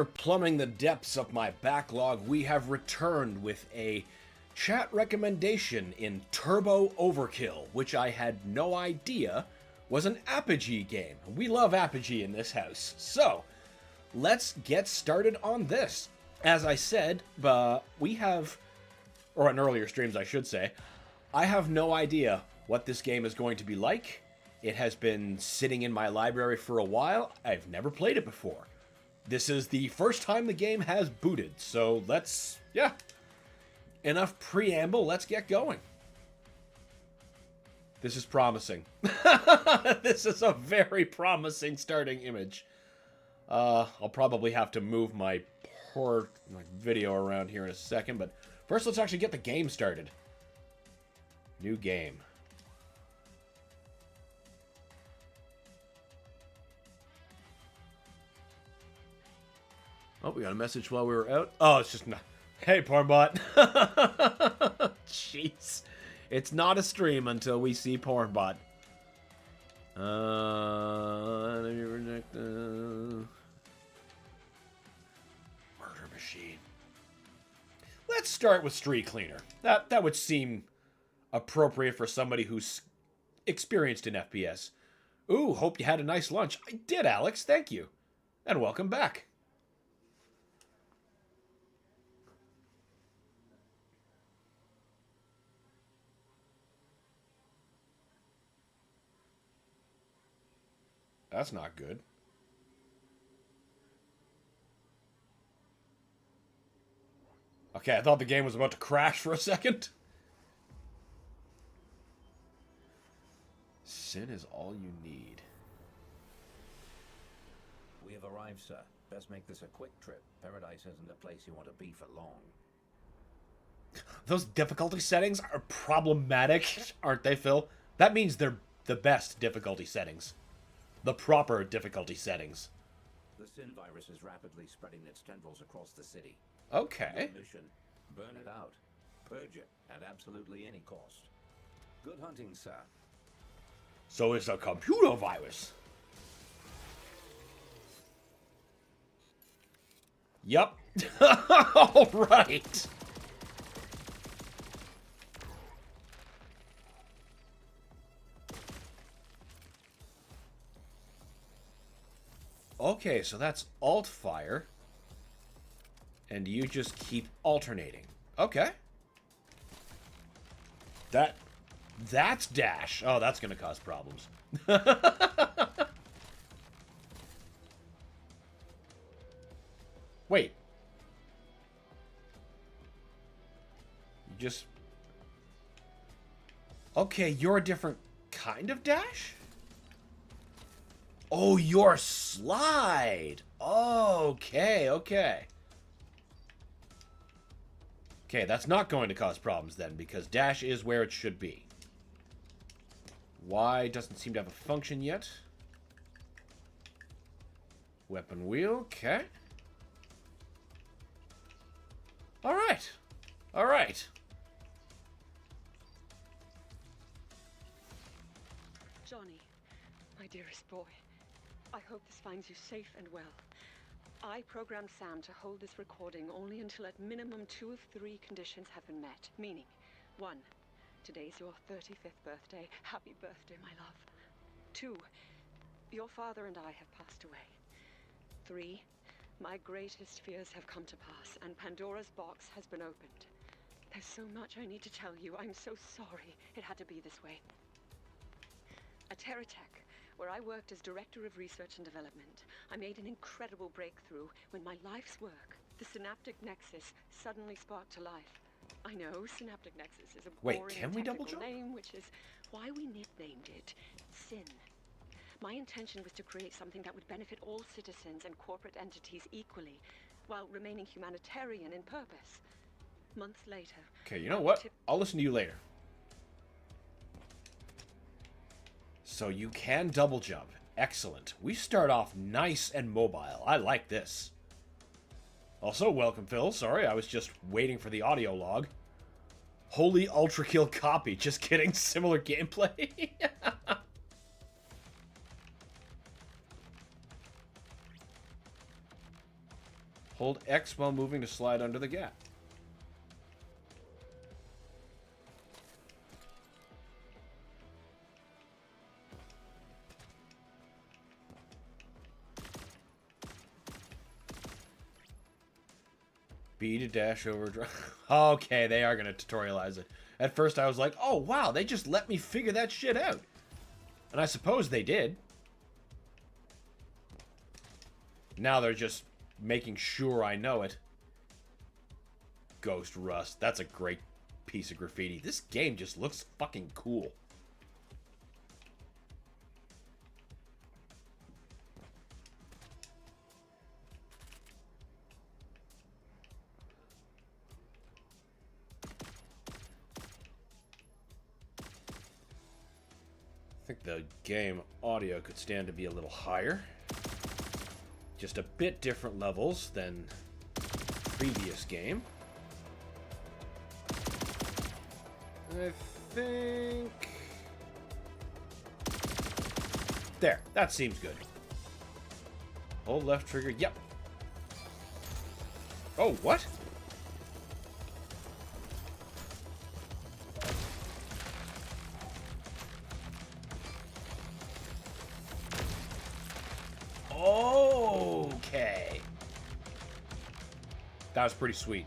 For plumbing the depths of my backlog, we have returned with a chat recommendation in Turbo Overkill, which I had no idea was an Apogee game. We love Apogee in this house. So, let's get started on this. As I said, we have, or in earlier streams I should say, I have no idea what this game is going to be like. It has been sitting in my library for a while. I've never played it before. This is the first time the game has booted, so enough preamble, let's get going. This is promising. This is a very promising starting image. I'll probably have to move my poor video around here in a second, but first let's actually get the game started. New game. Oh, we got a message while we were out. Oh, it's just not. Hey, Pornbot. Jeez. It's not a stream until we see Pornbot. Murder Machine. Let's start with Street Cleaner. That would seem appropriate for somebody who's experienced in FPS. Ooh, hope you had a nice lunch. I did, Alex. Thank you. And welcome back. That's not good. Okay, I thought the game was about to crash for a second. Sin is all you need. We have arrived, sir. Best make this a quick trip. Paradise isn't a place you want to be for long. Those difficulty settings are problematic, aren't they, Phil? That means they're the best difficulty settings. The proper difficulty settings. The Sin virus is rapidly spreading its tendrils across the city. Okay. Your mission, burn it out. Purge it at absolutely any cost. Good hunting, sir. So it's a computer virus. Yup. All right. Okay, so that's alt fire. And you just keep alternating. Okay. That's dash. Oh, that's going to cause problems. Wait. You just... Okay, you're a different kind of dash? Oh, your slide. Okay. Okay, that's not going to cause problems then, because dash is where it should be. Y doesn't seem to have a function yet. Weapon wheel, okay. Alright. Alright. Johnny, my dearest boy, I hope this finds you safe and well. I programmed Sam to hold this recording only until at minimum 2 of 3 conditions have been met. Meaning, 1, today's your 35th birthday. Happy birthday, my love. 2, your father and I have passed away. 3, my greatest fears have come to pass, and Pandora's box has been opened. There's so much I need to tell you. I'm so sorry it had to be this way. At Terratech, where I worked as Director of Research and Development, I made an incredible breakthrough when my life's work, the Synaptic Nexus, suddenly sparked to life. I know, Synaptic Nexus is a boring technical name, which is why we nicknamed it Sin. My intention was to create something that would benefit all citizens and corporate entities equally, while remaining humanitarian in purpose. Months later... Okay, you know what? I'll listen to you later. So you can double jump. Excellent. We start off nice and mobile. I like this. Also, welcome, Phil. Sorry, I was just waiting for the audio log. Holy Ultra Kill copy. Just kidding. Similar gameplay. Hold X while moving to slide under the gap. B to dash overdrive. Okay, they are going to tutorialize it. At first I was like, oh wow, they just let me figure that shit out. And I suppose they did. Now they're just making sure I know it. Ghost Rust. That's a great piece of graffiti. This game just looks fucking cool. I think the game audio could stand to be a little higher. Just a bit different levels than the previous game. I think... There, that seems good. Hold left trigger, yep. Oh, what? Okay. That was pretty sweet.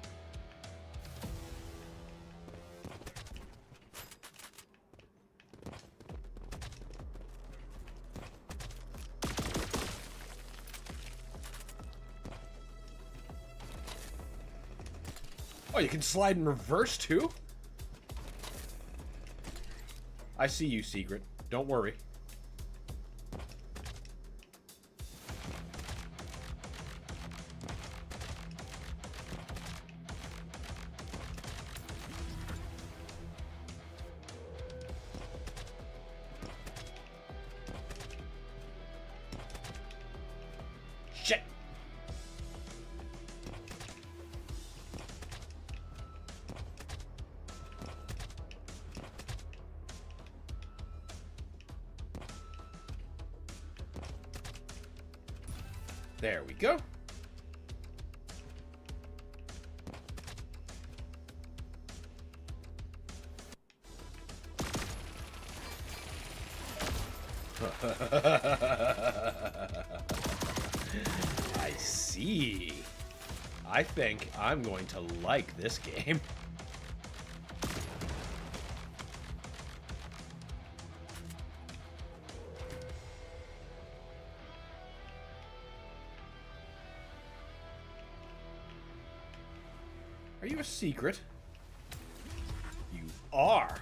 Oh, you can slide in reverse too? I see you, Secret. Don't worry. Shit. There we go. I see. I think I'm going to like this game. Are you a secret? You are.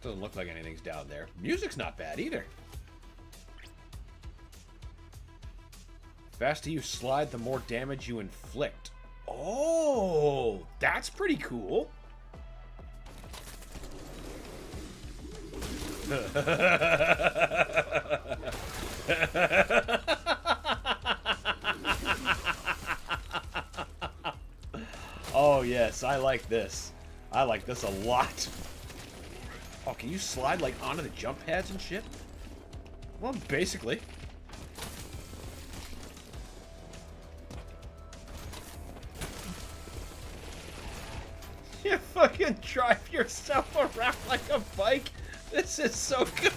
Doesn't look like anything's down there. Music's not bad either. Faster you slide, the more damage you inflict. Oh, that's pretty cool. Oh yes, I like this. I like this a lot. Oh, can you slide like onto the jump pads and shit? Well, basically. You fucking drive yourself around like a bike? This is so good!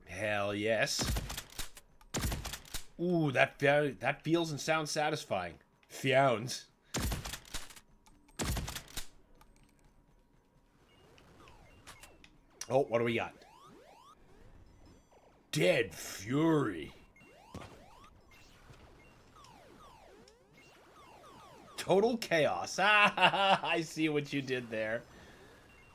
Hell yes. Ooh, that feels and sounds satisfying. Fiounds. Oh, what do we got? Dead Fury. Total Chaos. Ah, I see what you did there.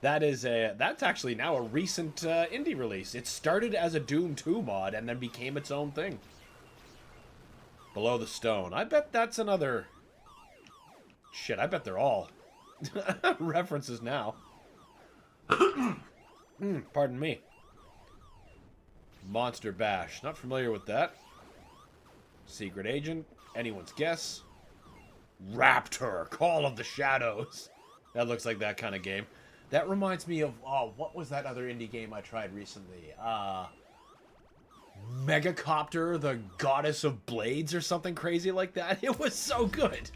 That's actually now a recent indie release. It started as a Doom 2 mod and then became its own thing. Below the Stone. I bet that's another... Shit, I bet they're all references now. Pardon me. Monster Bash. Not familiar with that. Secret Agent. Anyone's guess. Raptor. Call of the Shadows. That looks like that kind of game. That reminds me of... Oh, what was that other indie game I tried recently? Megacopter, the Goddess of Blades, or something crazy like that. It was so good.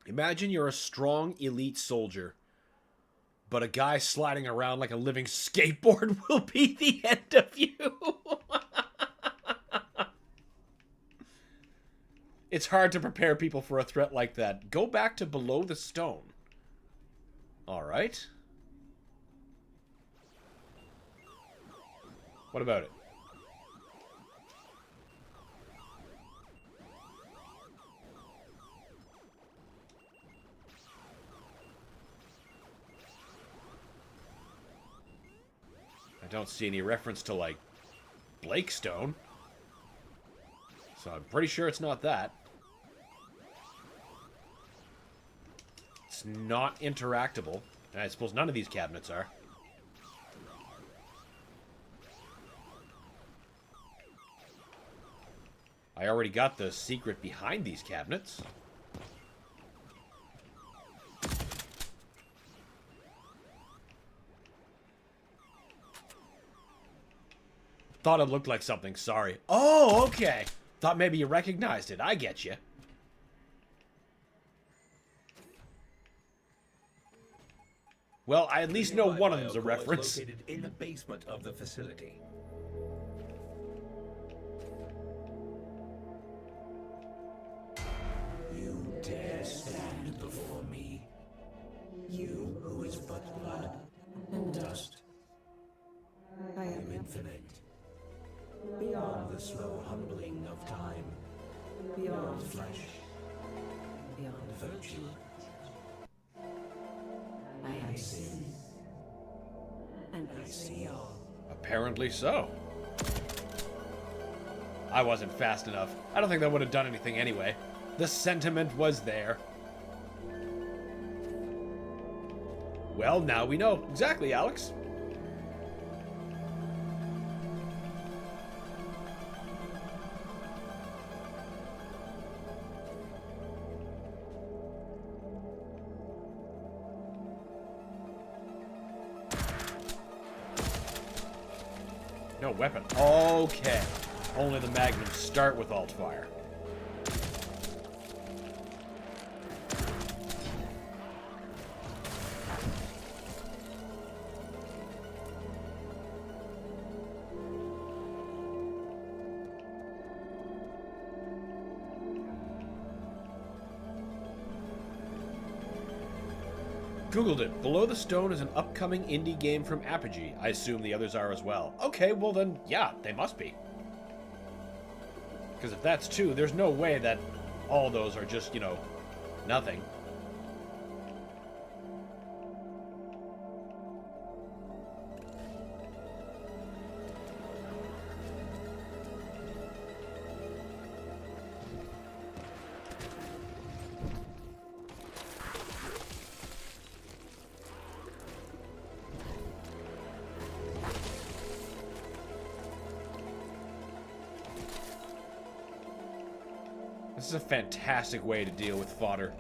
Imagine you're a strong, elite soldier, but a guy sliding around like a living skateboard will be the end of you. It's hard to prepare people for a threat like that. Go back to Below the Stone. Alright. What about it? I don't see any reference to, like, Blakestone. So I'm pretty sure it's not that. It's not interactable. And I suppose none of these cabinets are. I already got the secret behind these cabinets. Thought it looked like something, sorry. Oh, okay. Thought maybe you recognized it. I get you. Well, I at least know one of them's a reference. Located in the basement of the facility. You dare stand before me? You who is but blood and dust. I am infinite. Beyond the slow humbling of time. Beyond flesh. Beyond virtue. I sin. And I see all. Apparently so. I wasn't fast enough. I don't think that would have done anything anyway. The sentiment was there. Well, now we know. Exactly, Alex. No weapon. Okay. Only the magnums start with alt fire. Googled it. Below the Stone is an upcoming indie game from Apogee. I assume the others are as well. Okay, well then, yeah, they must be. Because if that's true, there's no way that all those are just, you know, nothing. This is a fantastic way to deal with fodder.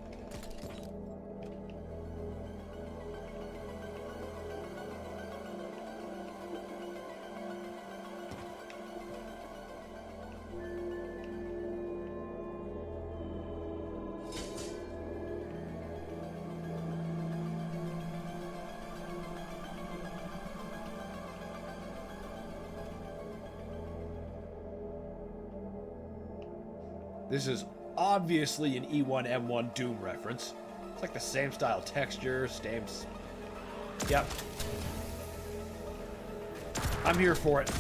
This is obviously an E1M1 Doom reference. It's like the same style texture, same... Yep. I'm here for it.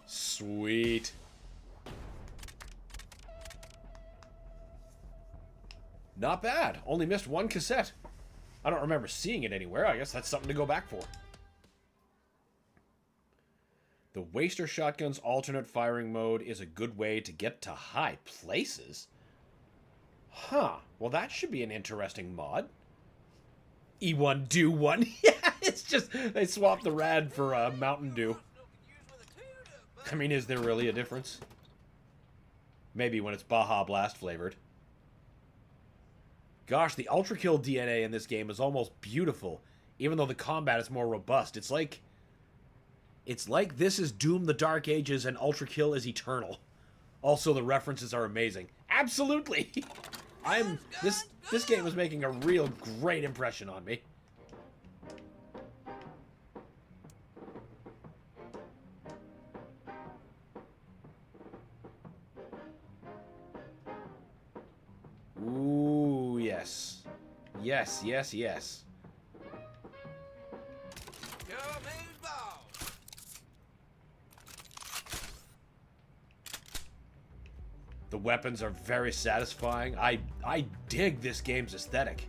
Sweet. Not bad. Only missed one cassette. I don't remember seeing it anywhere. I guess that's something to go back for. The Waster Shotgun's alternate firing mode is a good way to get to high places. Huh. Well, that should be an interesting mod. E1 Do 1. Yeah, it's just... They swapped the rad for Mountain Dew. I mean, is there really a difference? Maybe when it's Baja Blast flavored. Gosh, the Ultrakill DNA in this game is almost beautiful, even though the combat is more robust. It's like this is Doom the Dark Ages and Ultrakill is Eternal. Also, the references are amazing. Absolutely! This game is making a real great impression on me. Ooh, yes. Yes, yes, yes. The weapons are very satisfying. I dig this game's aesthetic.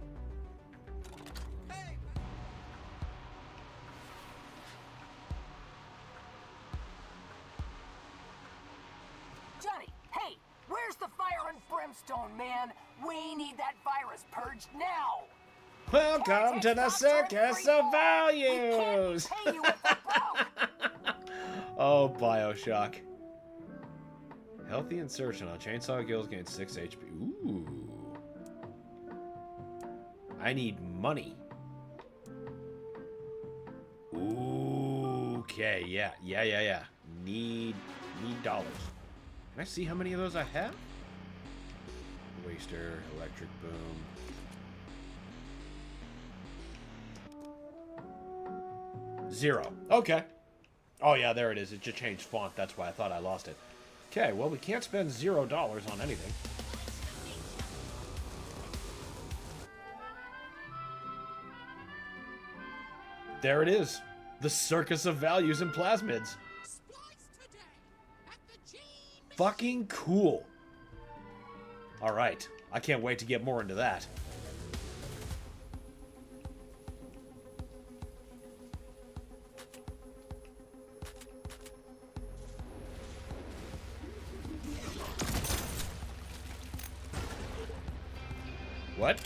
Johnny, hey, where's the fire and brimstone, man? We need that virus purged now. Welcome to the circus of values. We can't pay you if they're broke. Oh, Bioshock. Healthy insertion on chainsaw kills gain 6 HP. Ooh. I need money. Ooh, okay, yeah. Need dollars. Can I see how many of those I have? Waster, electric boom. Zero. Okay. Oh yeah, there it is. It just changed font. That's why I thought I lost it. Okay, well, we can't spend $0 on anything. There it is. The circus of values and plasmids. Fucking cool. Alright. I can't wait to get more into that. What?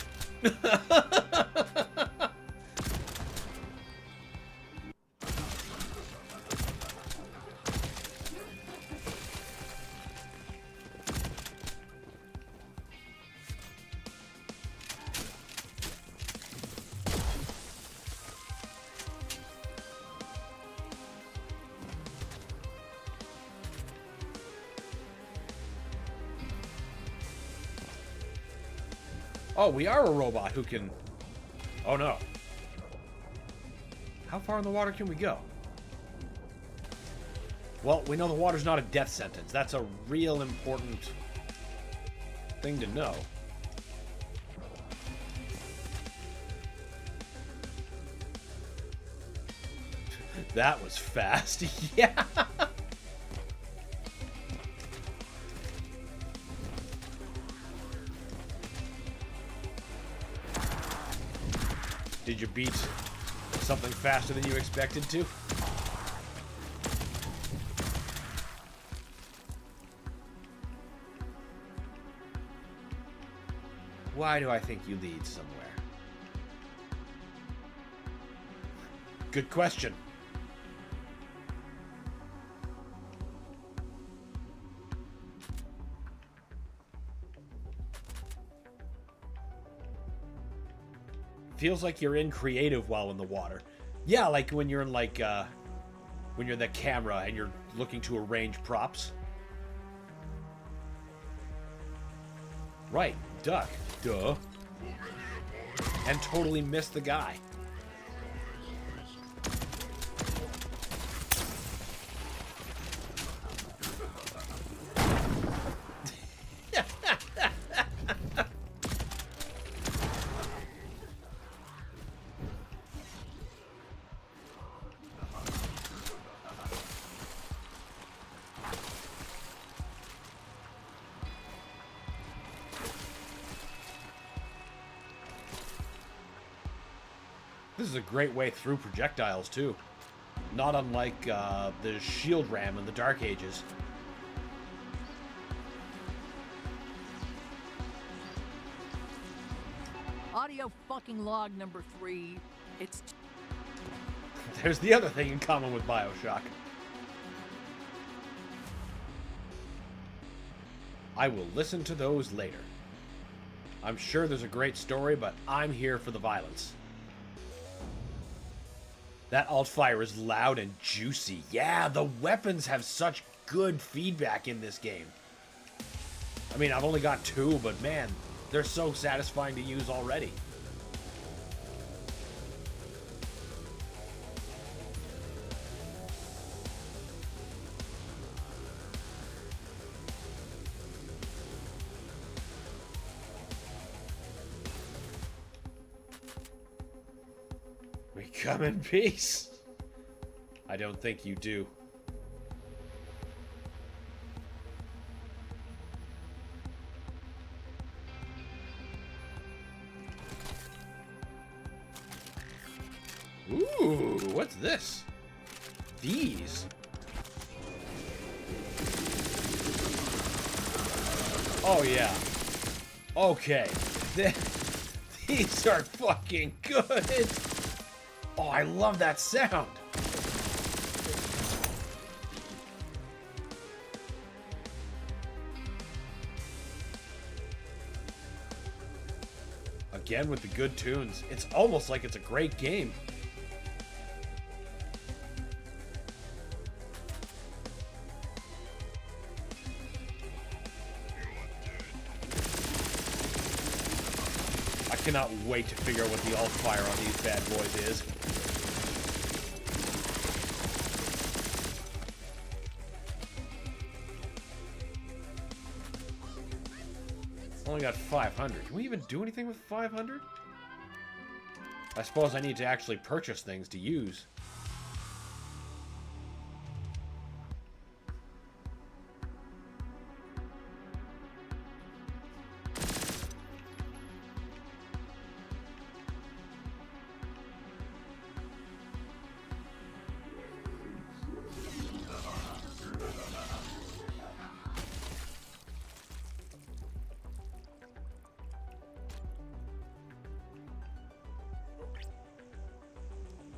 Oh, we are a robot who can... Oh, no. How far in the water can we go? Well, we know the water's not a death sentence. That's a real important thing to know. That was fast. Yeah. Did you beat something faster than you expected to? Why do I think you lead somewhere? Good question. Feels like you're in creative while in the water. Yeah, like when you're in when you're the camera and you're looking to arrange props. Right, duck. Duh. And totally missed the guy. This is a great way through projectiles, too. Not unlike the shield ram in the Dark Ages. Audio fucking log number 3. It's... There's the other thing in common with BioShock. I will listen to those later. I'm sure there's a great story, but I'm here for the violence. That alt-fire is loud and juicy. Yeah, the weapons have such good feedback in this game. I mean, I've only got 2, but man, they're so satisfying to use already. We come in peace. I don't think you do. Ooh, what's this? These. Oh, yeah. Okay. These are fucking good. Oh, I love that sound. Again with the good tunes. It's almost like it's a great game. I cannot wait to figure out what the alt-fire on these bad boys is. Only got 500. Can we even do anything with 500? I suppose I need to actually purchase things to use.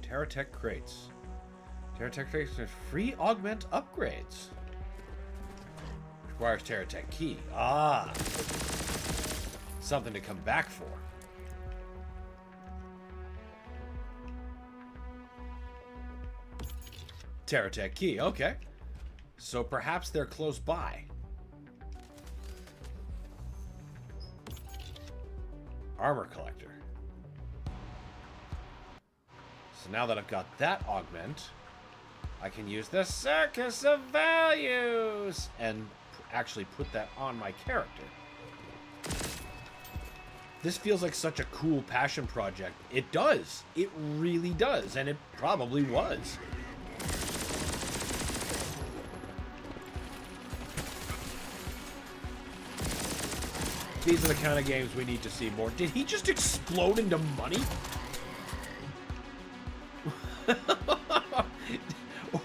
Terratech crates. Terratech crates are free augment upgrades. Requires Terratech key. Ah! Something to come back for. Terratech key, okay. So perhaps they're close by. Armor collector. So now that I've got that augment, I can use the Circus of Values and actually put that on my character. This feels like such a cool passion project. It does. It really does. And it probably was. These are the kind of games we need to see more. Did he just explode into money?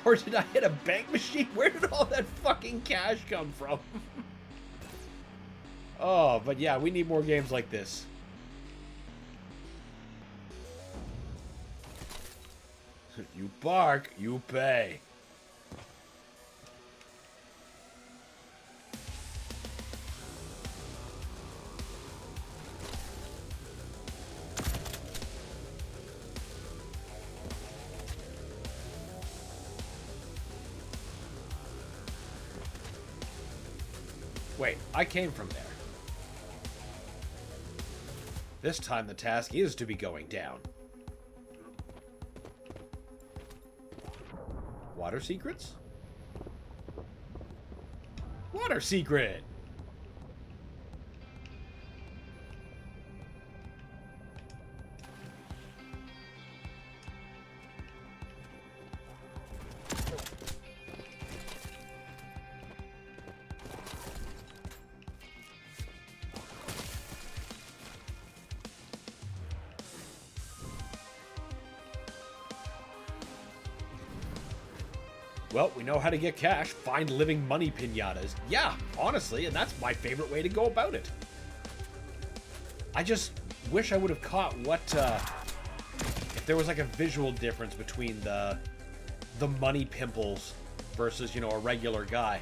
Or did I hit a bank machine? Where did all that fucking cash come from? Oh, but yeah, we need more games like this. You bark, you pay. Wait, I came from there. This time the task is to be going down. Water secrets? Water secret! Well, we know how to get cash. Find living money piñatas. Yeah, honestly, and that's my favorite way to go about it. I just wish I would have caught what, if there was like a visual difference between the money pimples versus, you know, a regular guy.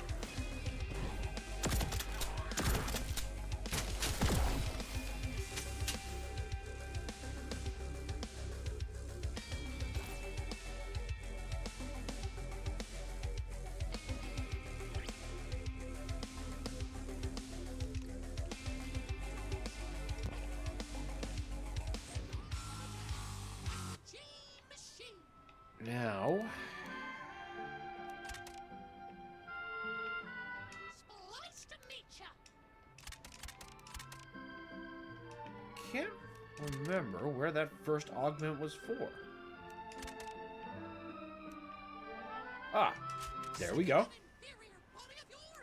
Now, can't remember where that first augment was for. Ah, there we go.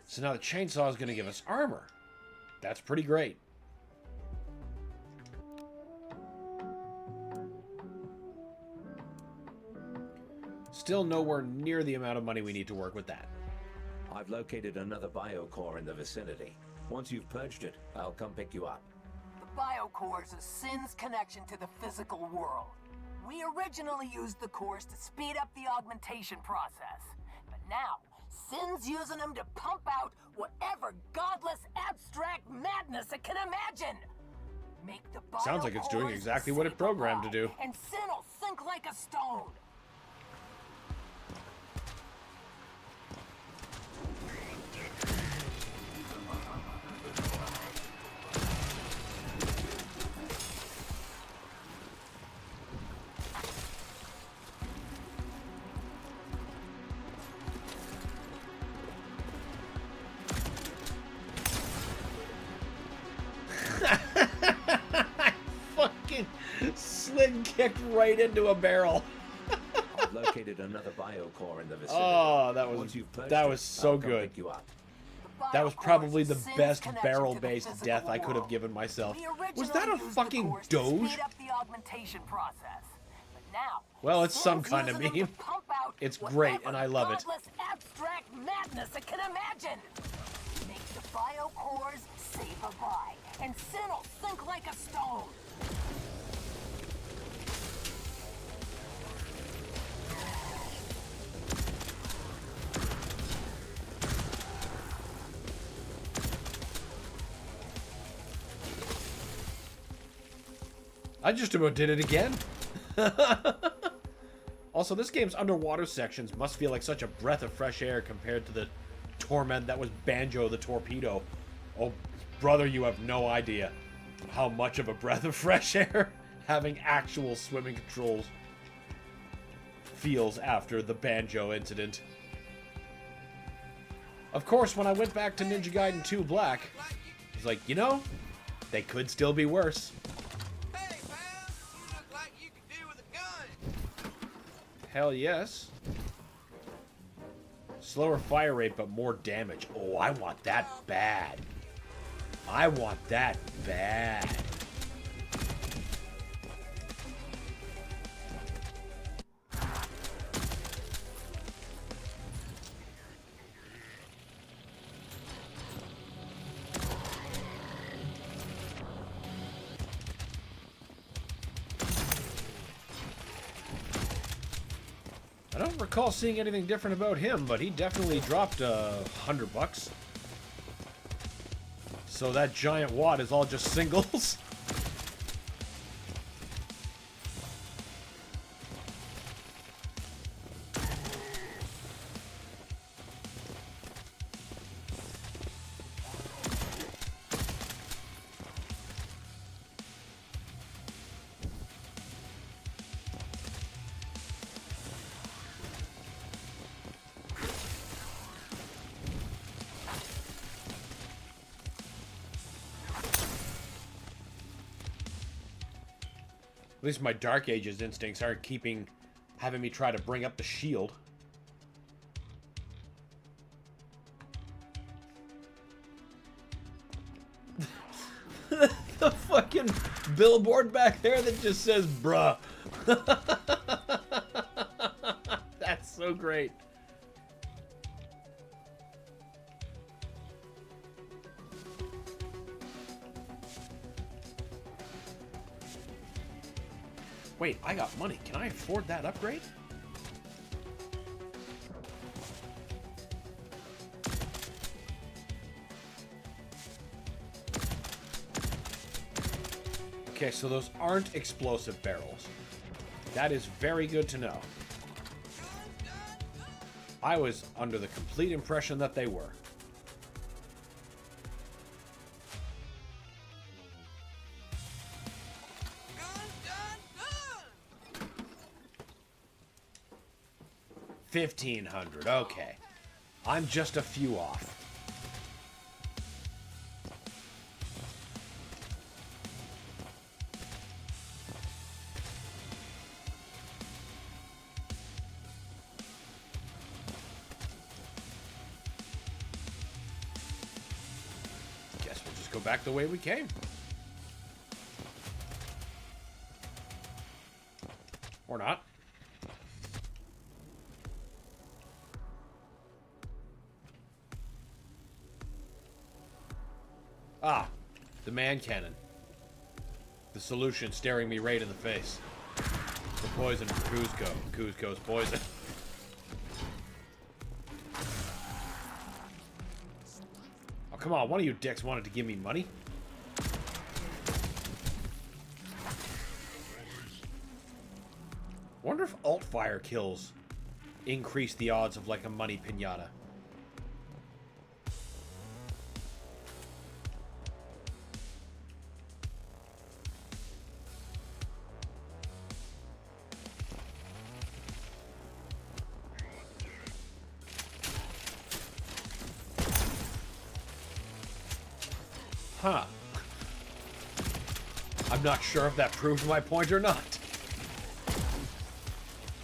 So now the chainsaw is going to give us armor. That's pretty great. Still nowhere near the amount of money we need to work with that. I've located another biocore in the vicinity. Once you've purged it, I'll come pick you up. The biocore is a Sin's connection to the physical world. We originally used the cores to speed up the augmentation process. But now, Sin's using them to pump out whatever godless abstract madness it can imagine. Make the Sounds like it's doing biocores exactly what it programmed to do. and Sin will sink like a stone. Fucking slid kicked right into a barrel. I've located another biocore in the vicinity. Oh, Once you've purged that it, was so I'll come good. pick you up. That was probably the Sin's best connection barrel-based to the death I physical could have world. given myself. We Was originally that a used the fucking cores to Doge? speed up the augmentation process. But now, Well, it's some Sin's kind of using them meme. to pump out It's great, whatever and I love it. godless abstract madness it can imagine. Make the biocores say bye-bye, and Sin will sink like a stone. I just about did it again. Also, this game's underwater sections must feel like such a breath of fresh air compared to the torment that was Banjo the Torpedo. Oh, brother, you have no idea how much of a breath of fresh air having actual swimming controls feels after the Banjo incident. Of course, when I went back to Ninja Gaiden 2 Black, I was like, you know, they could still be worse. Hey, pal, you look like you could do with a gun. Hell yes. Slower fire rate, but more damage. Oh, I want that bad. I want that bad. I don't recall seeing anything different about him, but he definitely dropped $100. So that giant wad is all just singles. At least my Dark Ages instincts aren't having me try to bring up the shield. The fucking billboard back there that just says bruh. That's so great. Wait, I got money. Can I afford that upgrade? Okay, so those aren't explosive barrels. That is very good to know. I was under the complete impression that they were. Gun, 1,500. Okay. I'm just a few off. Guess we'll just go back the way we came. Or not. Ah, the man cannon. The solution staring me right in the face. The poison for Kuzco. Kuzco's poison. Oh, come on. One of you dicks wanted to give me money. Wonder if alt fire kills increase the odds of like a money pinata. Huh. I'm not sure if that proved my point or not.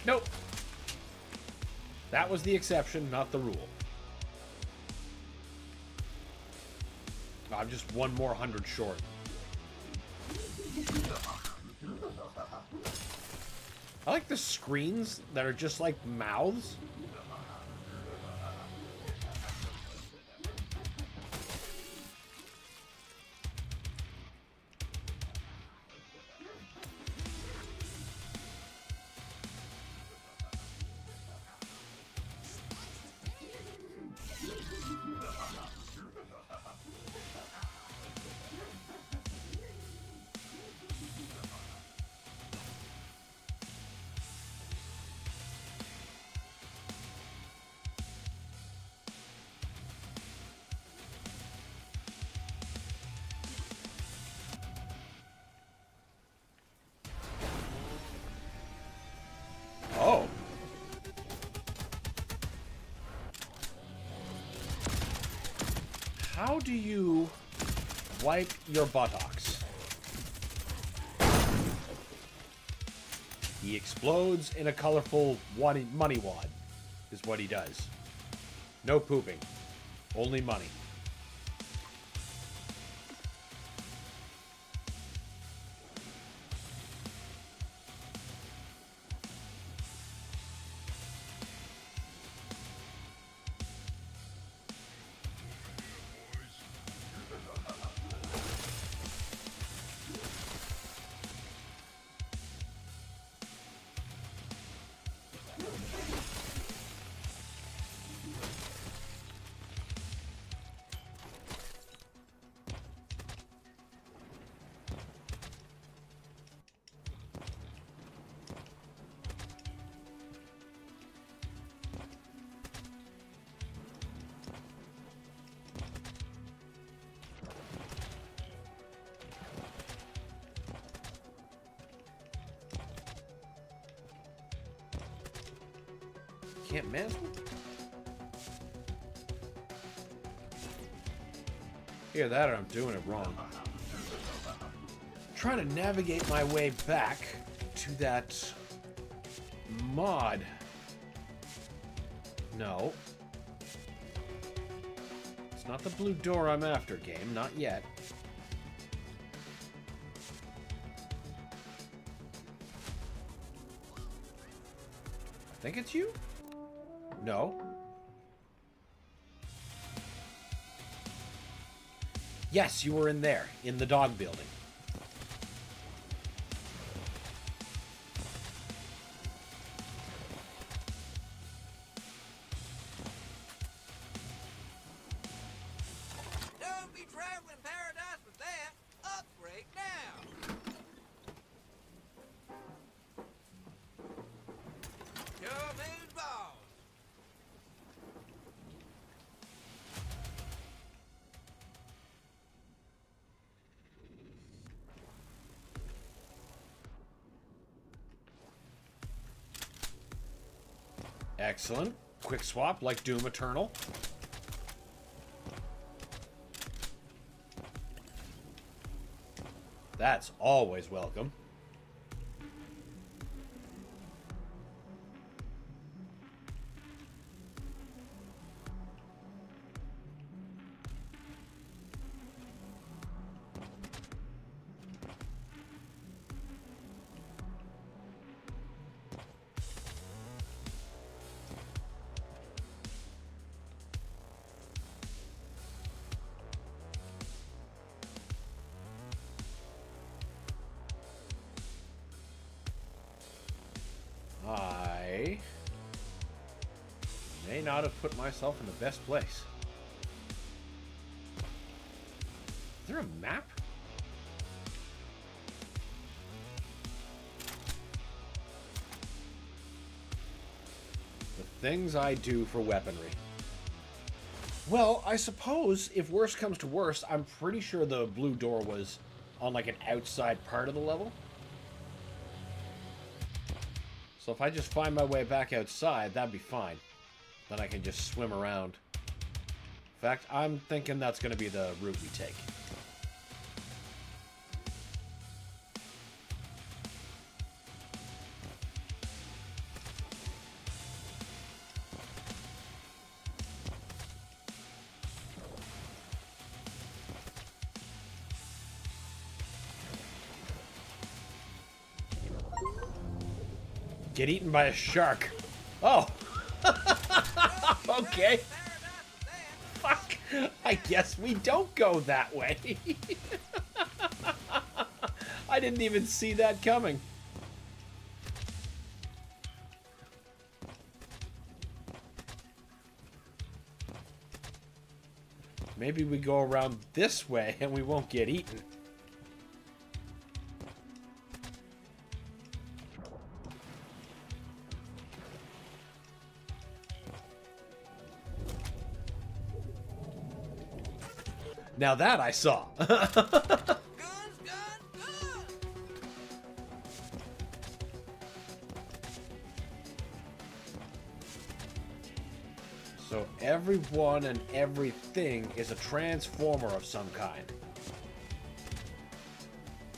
Nope. That was the exception, not the rule. I'm just one more 100 short. I like the screens that are just like mouths. Oh. How do you wipe your buttocks? He explodes in a colorful money wad, is what he does. No pooping. Only money. Can't mantle? Either that or I'm doing it wrong. trying to navigate my way back to that mod. No. It's not the blue door I'm after, game. Not yet. I think it's you? No. Yes, you were in there, in the dog building. Don't be traveling paradise with that. Upgrade now. Your mood balls. Excellent. Quick swap like Doom Eternal. That's always welcome. I may not have put myself in the best place. Is there a map? The things I do for weaponry. Well, I suppose if worst comes to worst, I'm pretty sure the blue door was on like an outside part of the level. So if I just find my way back outside, that'd be fine. Then I can just swim around. In fact, I'm thinking that's going to be the route we take. Get eaten by a shark. Oh. Okay. Fuck. I guess we don't go that way. I didn't even see that coming. Maybe we go around this way and we won't get eaten. Now that I saw. Guns, guns, guns. So everyone and everything is a transformer of some kind.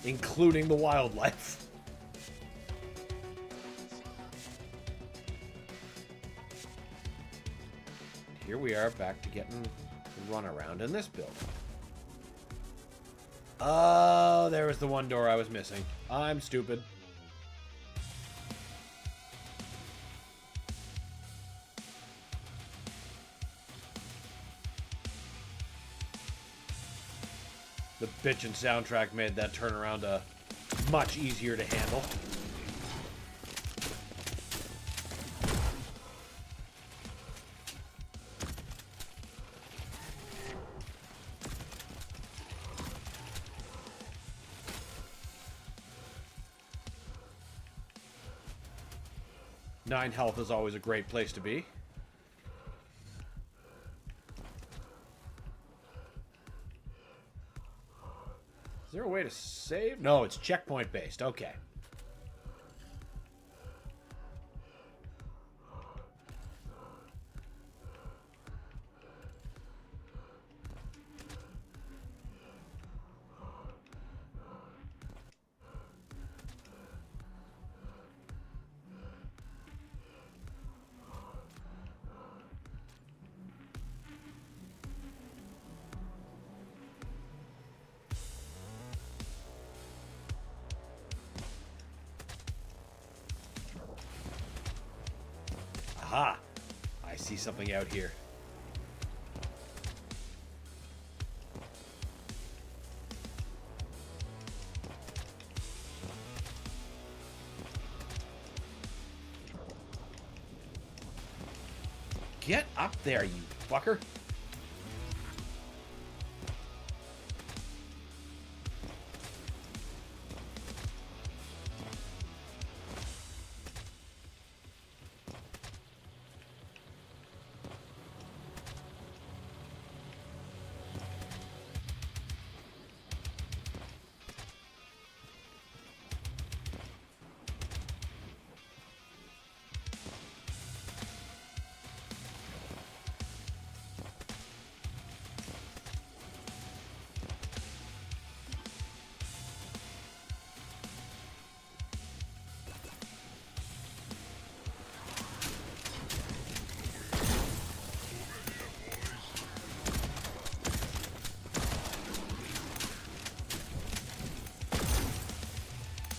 Including the wildlife. Here we are back to getting the run around in this building. Oh, there was the one door I was missing. I'm stupid. The bitchin' soundtrack made that turnaround much easier to handle. Nine health is always a great place to be. Is there a way to save? No, it's checkpoint based. Okay. Aha! I see something out here. Get up there, you fucker!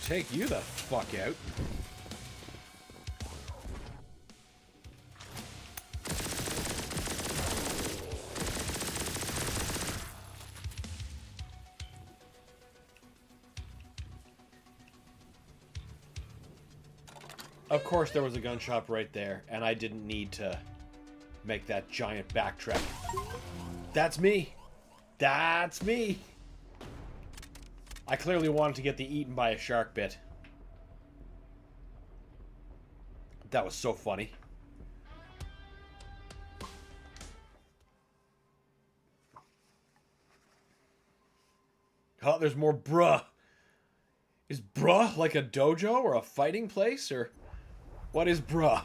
Take you the fuck out. Of course there was a gun shop right there, and I didn't need to make that giant backtrack. That's me. That's me. I clearly wanted to get the eaten by a shark bit. That was so funny. Oh, there's more bruh. Is bruh like a dojo or a fighting place, or what is bruh?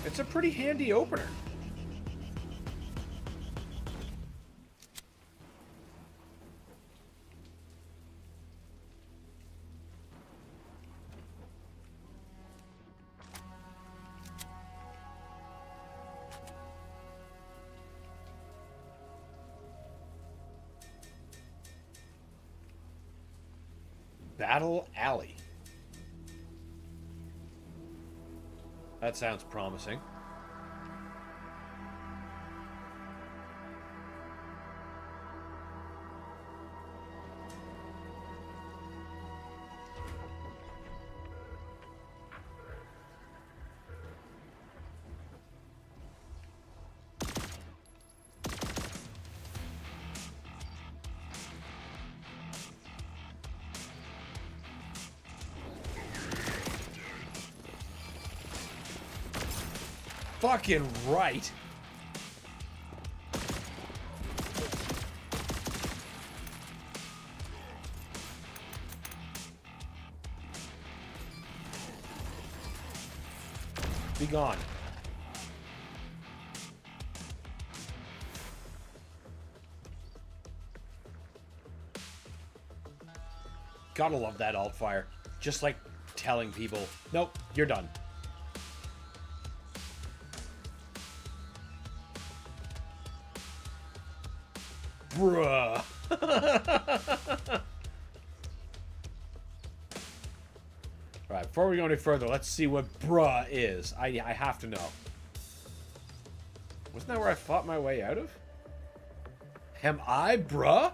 It's a pretty handy opener. Battle Alley. That sounds promising. Fucking right. Be gone. Gotta love that alt fire. Just like telling people, nope, you're done. Bruh. Alright, before we go any further, let's see what bruh is. I have to know. Wasn't that where I fought my way out of? Am I bruh?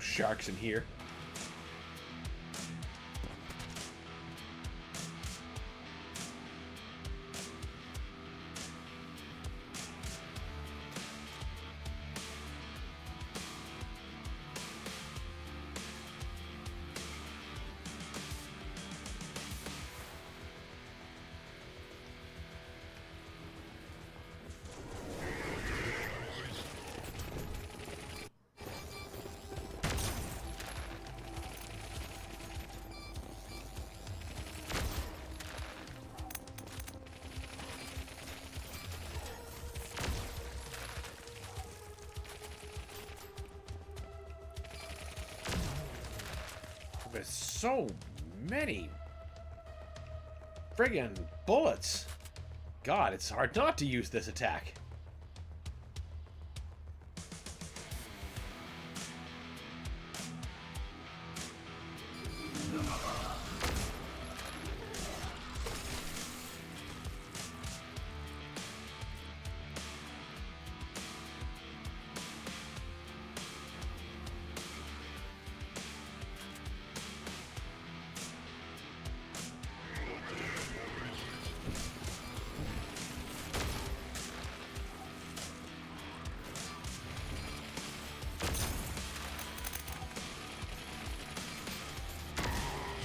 Sharks in here. with so many friggin' bullets. God, it's hard not to use this attack.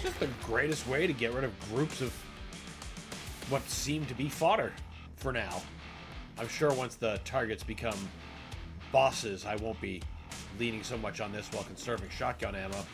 Just the greatest way to get rid of groups of what seem to be fodder for now. I'm sure once the targets become bosses, I won't be leaning so much on this while conserving shotgun ammo.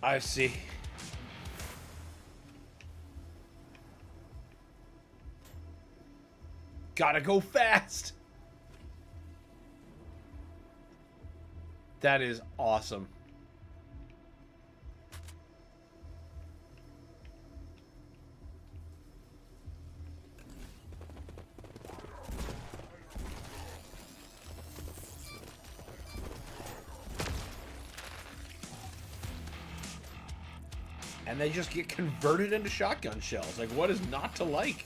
I see. Gotta go fast! That is awesome. And they just get converted into shotgun shells. Like, what is not to like?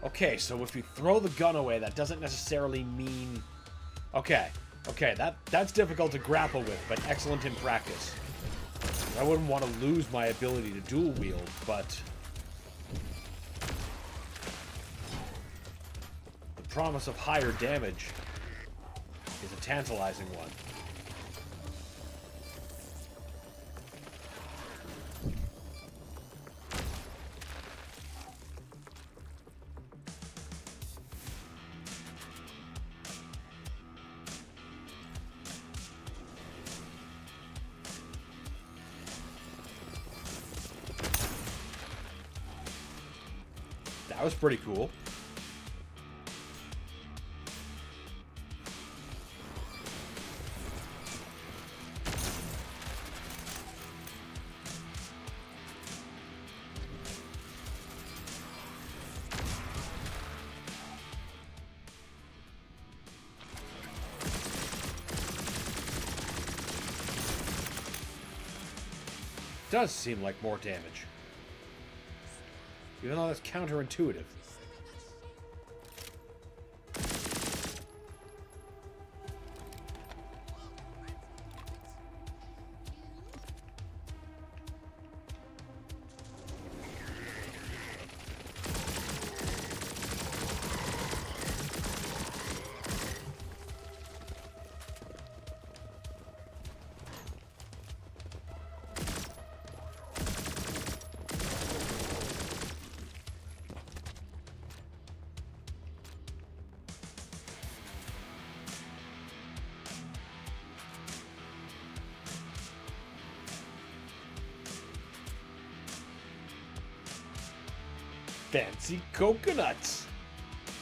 Okay, so if you throw the gun away, that doesn't necessarily mean... Okay, that's difficult to grapple with, but excellent in practice. I wouldn't want to lose my ability to dual wield, but... the promise of higher damage is a tantalizing one. That was pretty cool. Does seem like more damage. Even though that's counterintuitive. Fancy coconuts!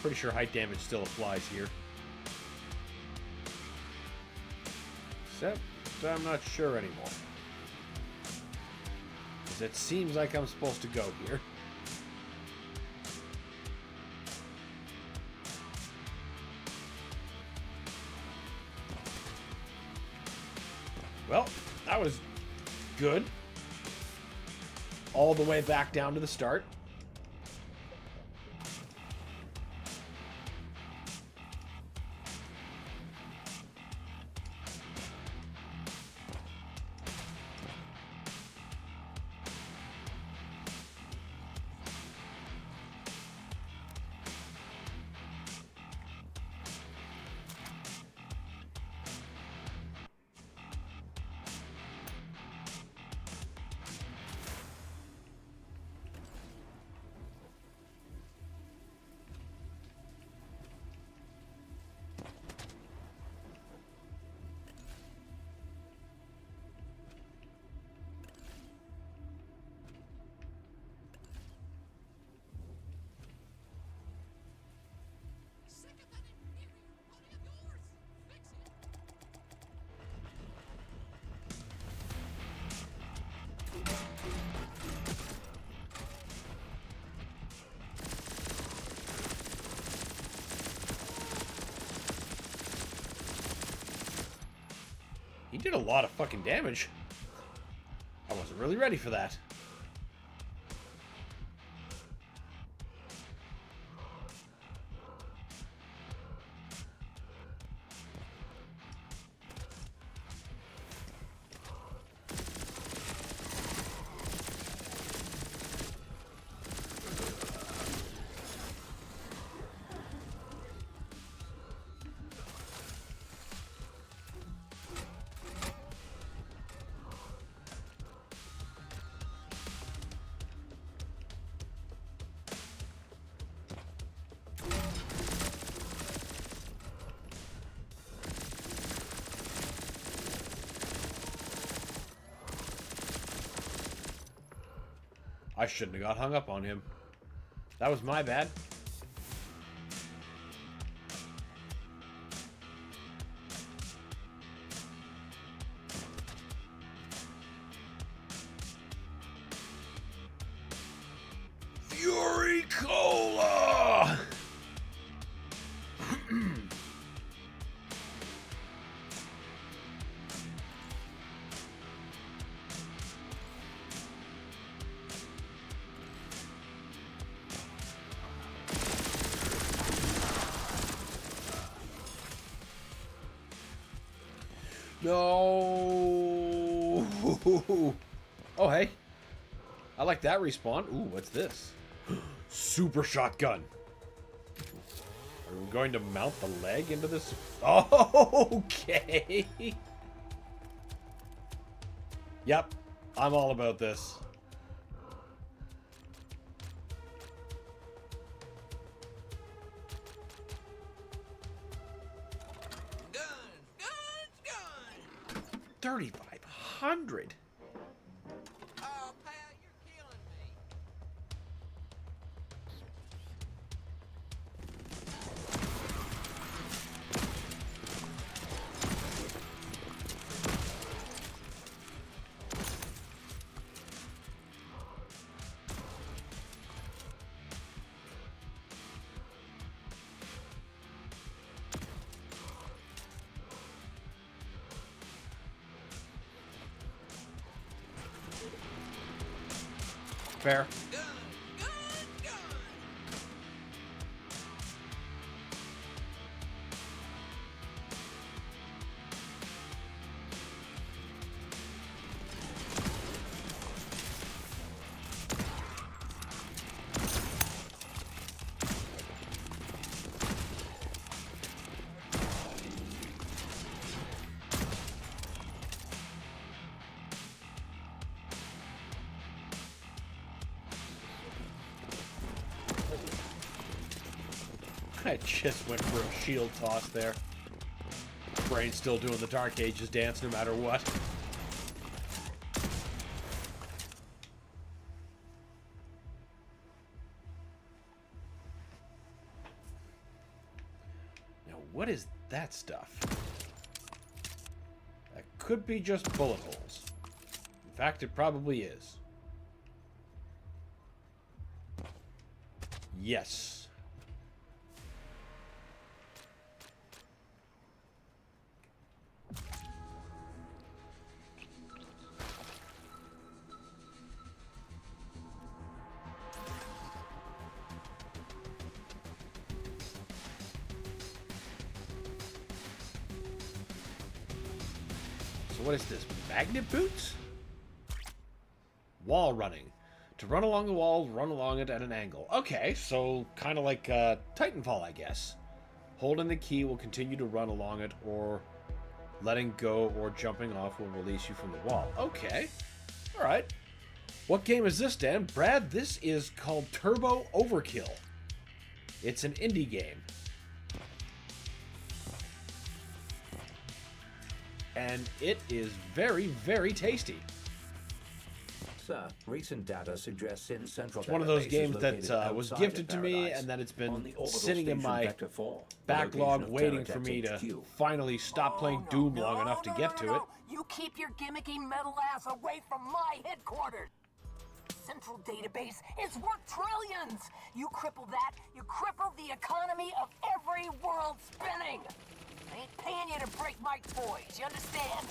Pretty sure height damage still applies here. Except I'm not sure anymore. 'Cause it seems like I'm supposed to go here. Well, that was good. All the way back down to the start. He did a lot of fucking damage. I wasn't really ready for that. I shouldn't have got hung up on him. That was my bad. Fury Cola! No. Oh, hey. I like that respawn. Ooh, what's this? Super shotgun. Are we going to mount the leg into this? Oh, okay. Yep. I'm all about this. Guns, guns, guns! 3,500. Oh, pal, you're killing me. Fair. Guns, guns, guns! I just went for a shield toss there. Brain's still doing the Dark Ages dance no matter what. Now, what is that stuff? That could be just bullet holes. In fact, it probably is. Yes. So what is this? Magnet boots? Wall running. To run along the wall, run along it at an angle. Okay, so kind of like Titanfall, I guess. Holding the key will continue to run along it, or letting go or jumping off will release you from the wall. Okay. Alright. What game is this, Dan? Brad, this is called Turbo Overkill. It's an indie game. And it is very, very tasty. Sir, recent data suggests in central. It's one of those games that was gifted to me, and then it's been sitting in my backlog waiting for me to finally stop playing Doom long enough to get to it. You keep your gimmicky metal ass away from my headquarters. Central database is worth trillions. You cripple that, you cripple the economy of every world spinning. I ain't paying you to break my toys, you understand?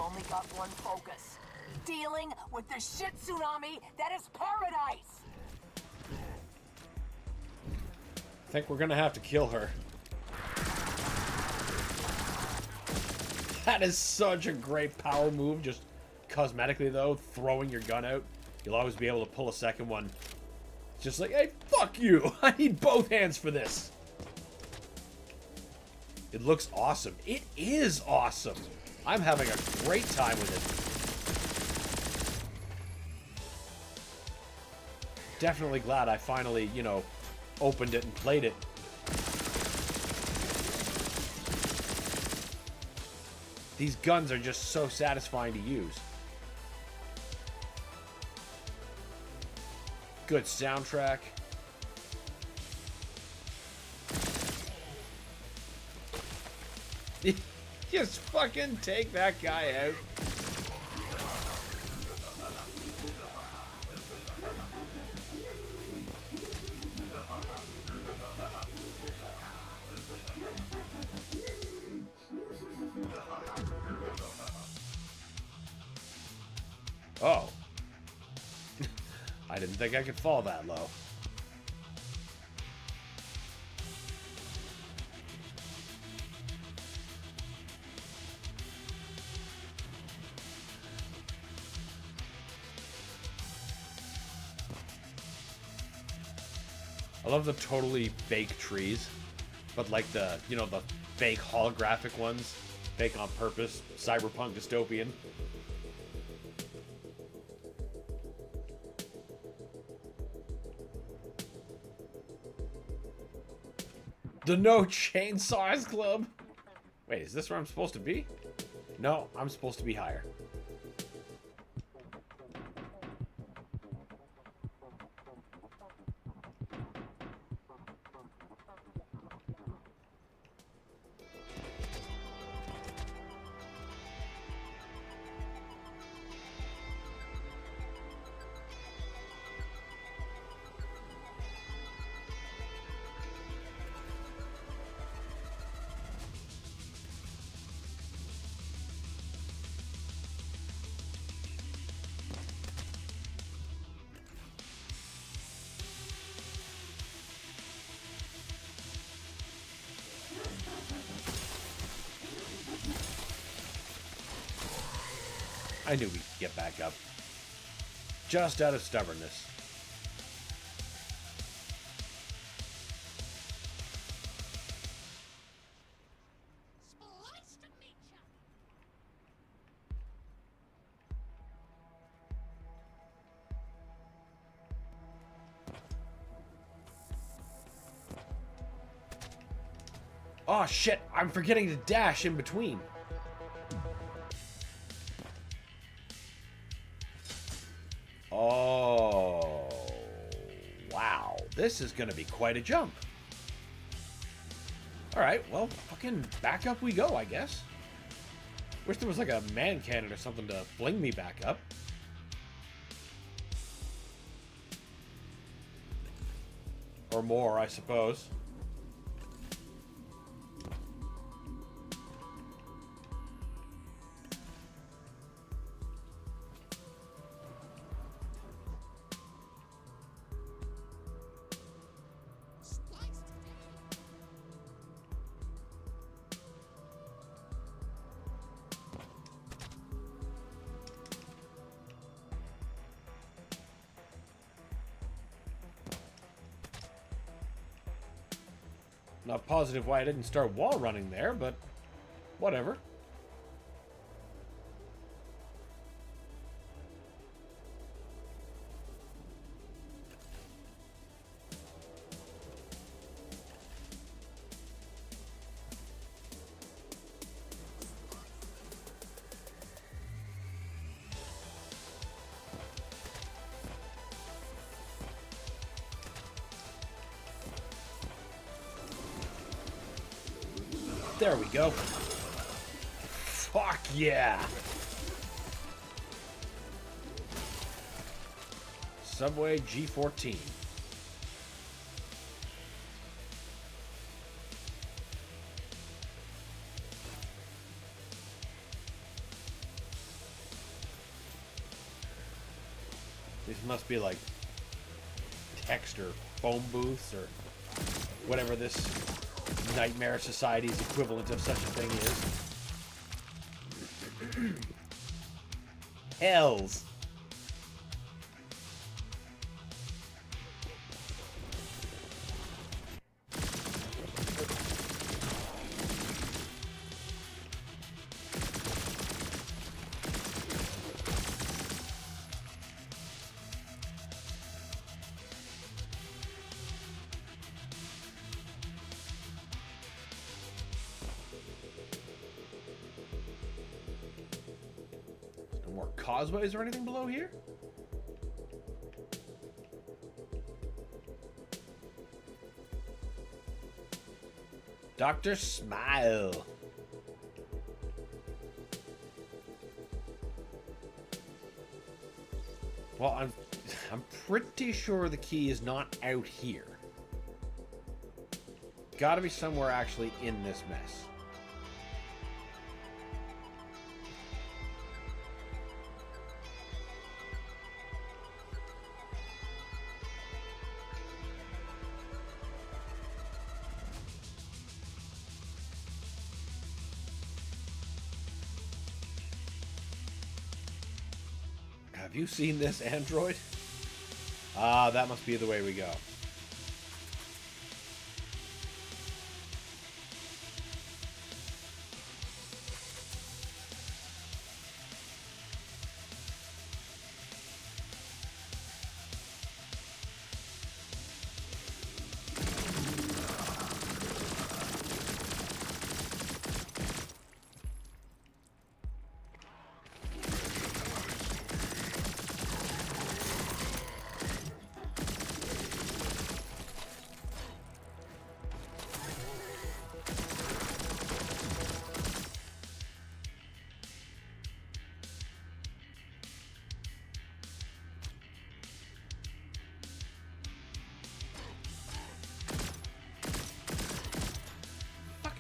only got one focus. Dealing with the shit tsunami that is paradise! I think we're gonna have to kill her. That is such a great power move, just cosmetically though, throwing your gun out. You'll always be able to pull a second one. Just like, hey, fuck you! I need both hands for this! It looks awesome. It is awesome! I'm having a great time with it. Definitely glad I finally, you know, opened it and played it. These guns are just so satisfying to use. Good soundtrack. Just fucking take that guy out. Oh. I didn't think I could fall that low. I love the totally fake trees, but like the, you know, the fake holographic ones, fake on purpose, cyberpunk dystopian. The No Chainsaws Club? Wait, is this where I'm supposed to be? No, I'm supposed to be higher. I knew we'd get back up. Just out of stubbornness. Oh shit, I'm forgetting to dash in between. Oh, wow. This is gonna be quite a jump. Alright, well, fucking back up we go, I guess. Wish there was like a man cannon or something to fling me back up. Or more, I suppose. Not positive why I didn't start wall running there, but whatever. There we go. Fuck yeah. Subway G14. These must be like text or phone booths or whatever this Nightmare Society's equivalent of such a thing is. Hells. No more causeways or anything below here? Dr. Smile. Well, I'm pretty sure the key is not out here. Gotta be somewhere actually in this mess. Have you seen this, android? Ah, that must be the way we go.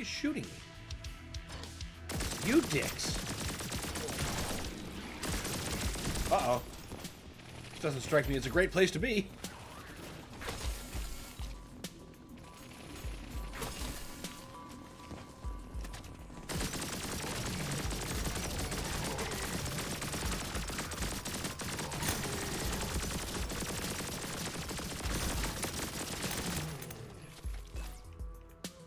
Is shooting me. You dicks. Uh-oh. This doesn't strike me as a great place to be.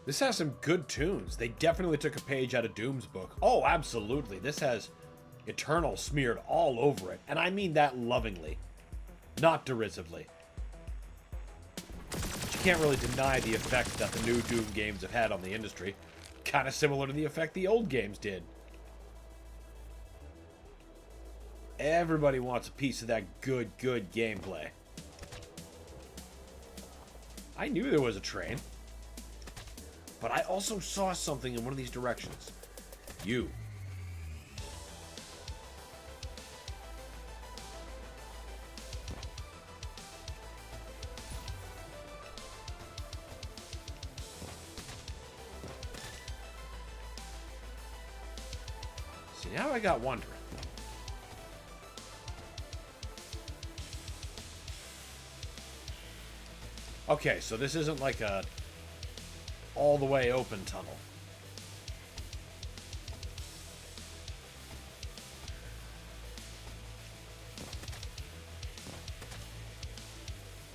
This has some good tunes. They definitely took a page out of Doom's book. Oh, absolutely. This has Eternal smeared all over it. And I mean that lovingly. Not derisively. But you can't really deny the effect that the new Doom games have had on the industry. Kind of similar to the effect the old games did. Everybody wants a piece of that good gameplay. I knew there was a train. But I also saw something in one of these directions. You. See, now I got wondering. Okay, so this isn't like a all the way open tunnel.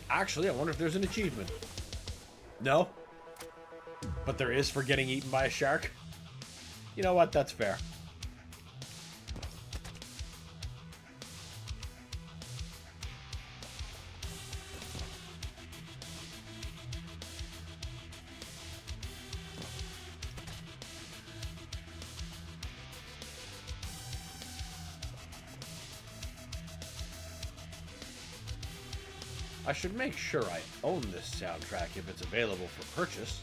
Actually, I wonder if there's an achievement. No? But there is for getting eaten by a shark? You know what? That's fair. I should make sure I own this soundtrack if it's available for purchase.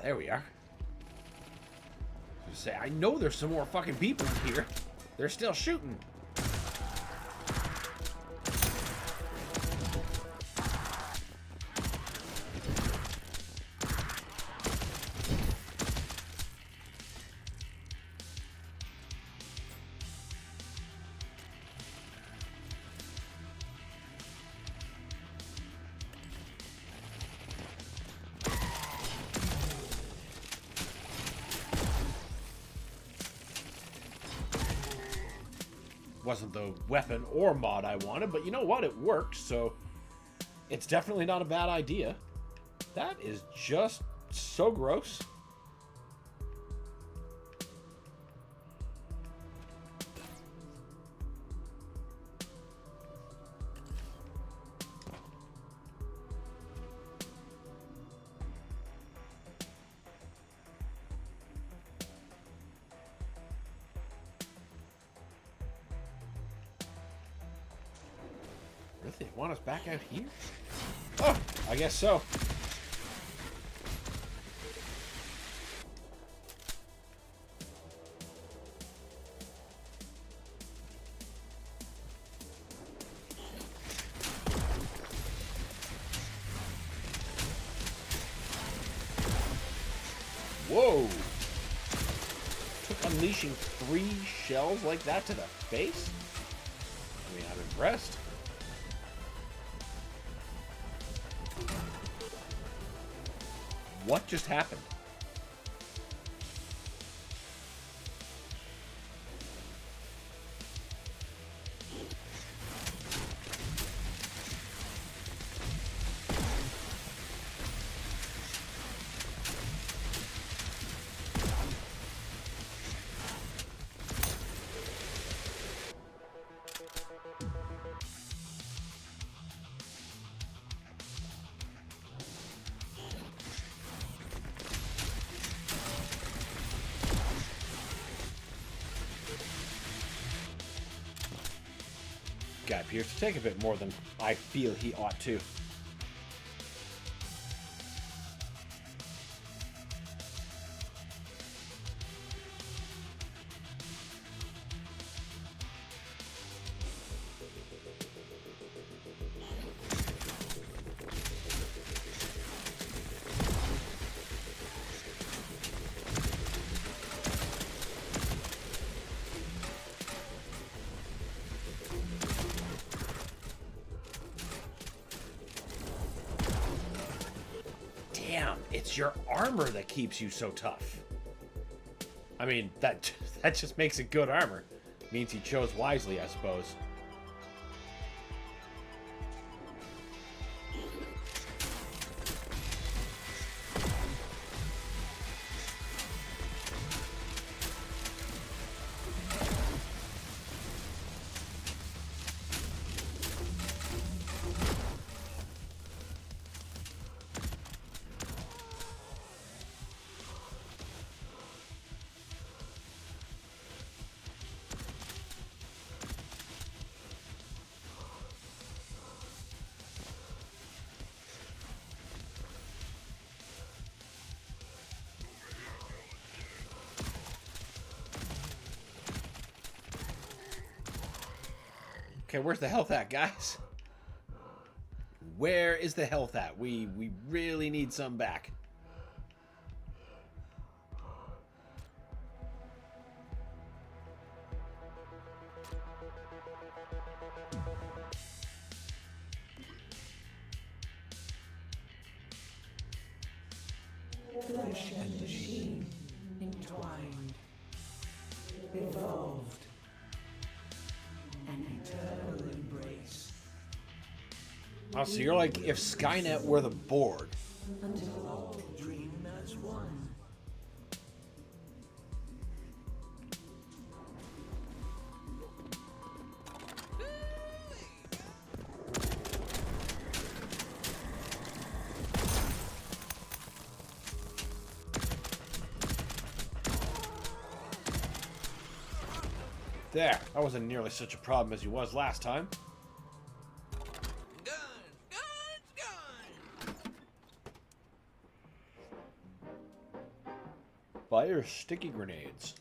there we are. Say, I know there's some more fucking people in here. They're still shooting. Wasn't the weapon or mod I wanted, but you know what? It worked, so it's definitely not a bad idea. That is just so gross. Really? They want us back out here? Oh, I guess so. Whoa! Took unleashing 3 shells like that to the face? I mean, I'm impressed. What just happened? Guy appears to take a bit more than I feel he ought to. Damn, it's your armor that keeps you so tough. I mean, that just makes it good armor. Means he chose wisely, I suppose. Okay, where's the health at, guys? Where is the health at? We really need some back. Flesh and machine entwined, evolved, an eternal embrace. Oh, so you're like if Skynet were the Borg. Until all dream as one. There, that wasn't nearly such a problem as he was last time. Guns! Guns! Guns! Fire sticky grenades.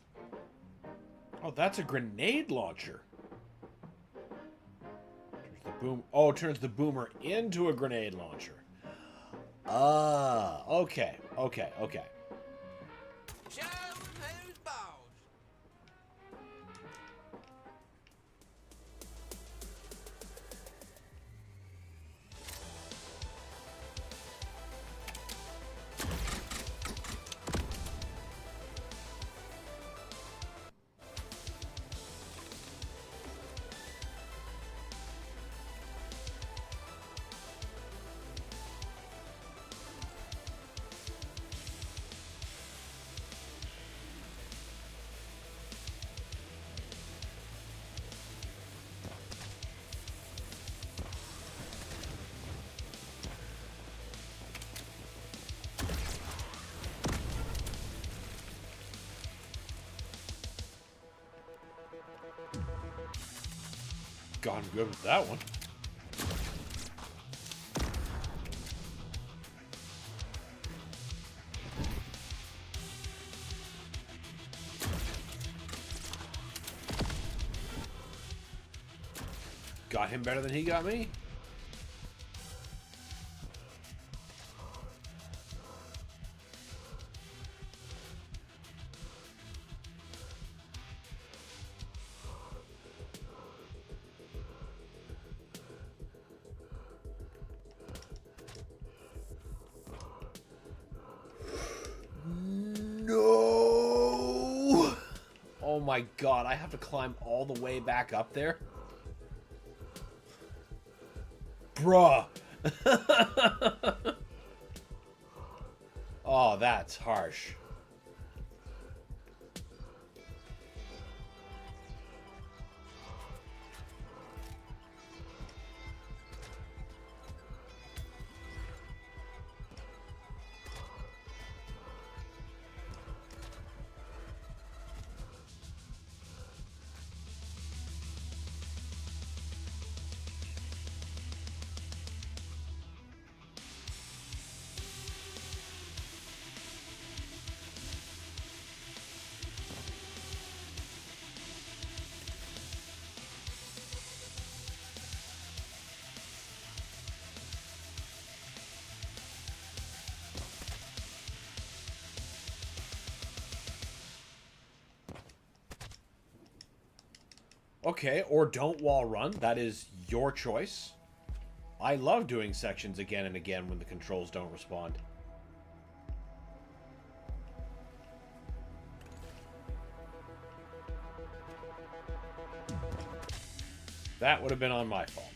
Oh, that's a grenade launcher. Turns the boom. Oh, turns the boomer into a grenade launcher. Ah, okay. Show 'em who's boss. Gone good with that one. Got him better than he got me. No! Oh my god, I have to climb all the way back up there? Bruh! Oh, that's harsh. Okay, or don't wall run. That is your choice. I love doing sections again and again when the controls don't respond. That would have been on my fault.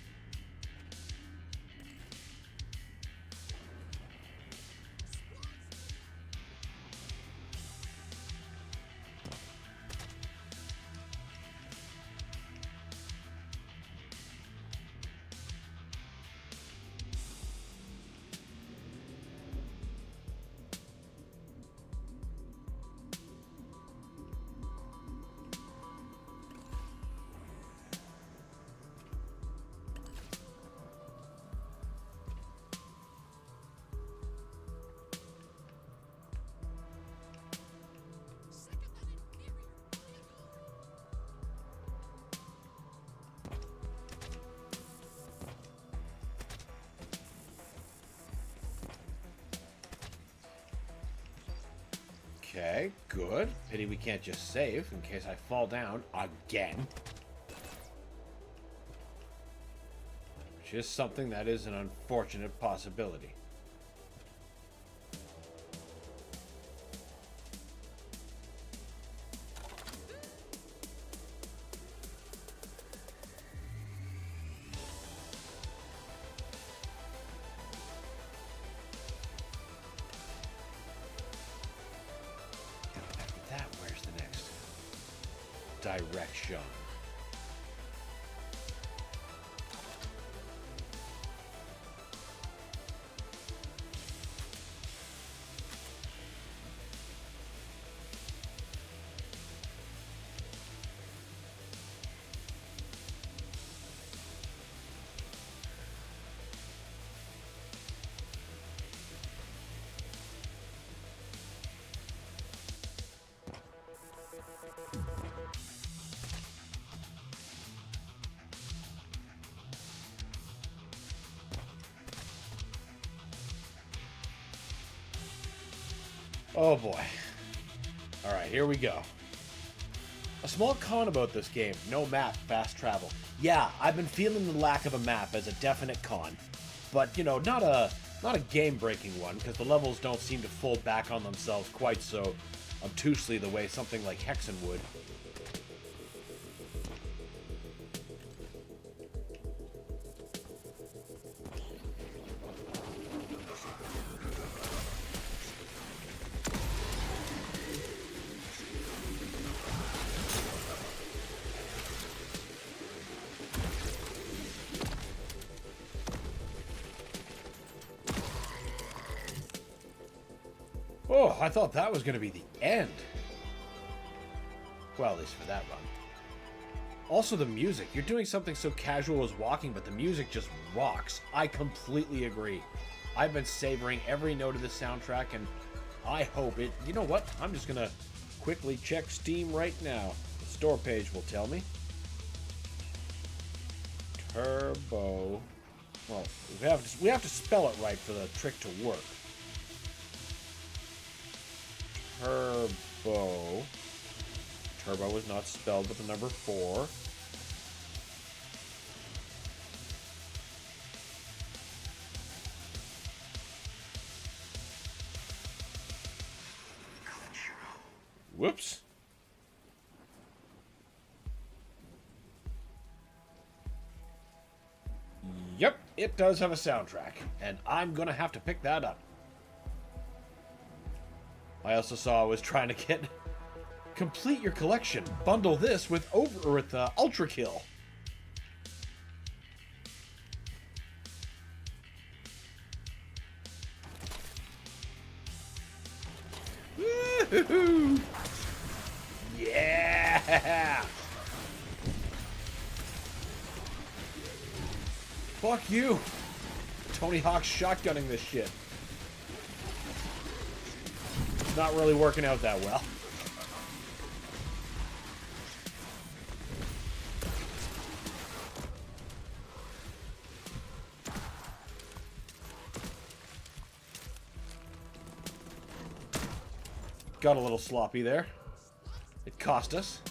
Okay, good. Pity we can't just save in case I fall down again. Which is something that is an unfortunate possibility. Direction. Oh boy. Alright, here we go. A small con about this game, no map, fast travel. Yeah, I've been feeling the lack of a map as a definite con. But, you know, not a game-breaking one, because the levels don't seem to fold back on themselves quite so obtusely the way something like Hexen would. Oh, I thought that was going to be the end. Well, at least for that run. Also, the music. You're doing something so casual as walking, but the music just rocks. I completely agree. I've been savoring every note of the soundtrack, and I hope it... You know what? I'm just going to quickly check Steam right now. The store page will tell me. Turbo... Well, we have to spell it right for the trick to work. Turbo. Turbo is not spelled with the number 4. Whoops. Yep, it does have a soundtrack, and I'm gonna have to pick that up. I also saw I was trying to get complete your collection. Bundle this with Ultrakill. Woohoo! Yeah! Fuck you! Tony Hawk's shotgunning this shit. Not really working out that well. Got a little sloppy there. It cost us.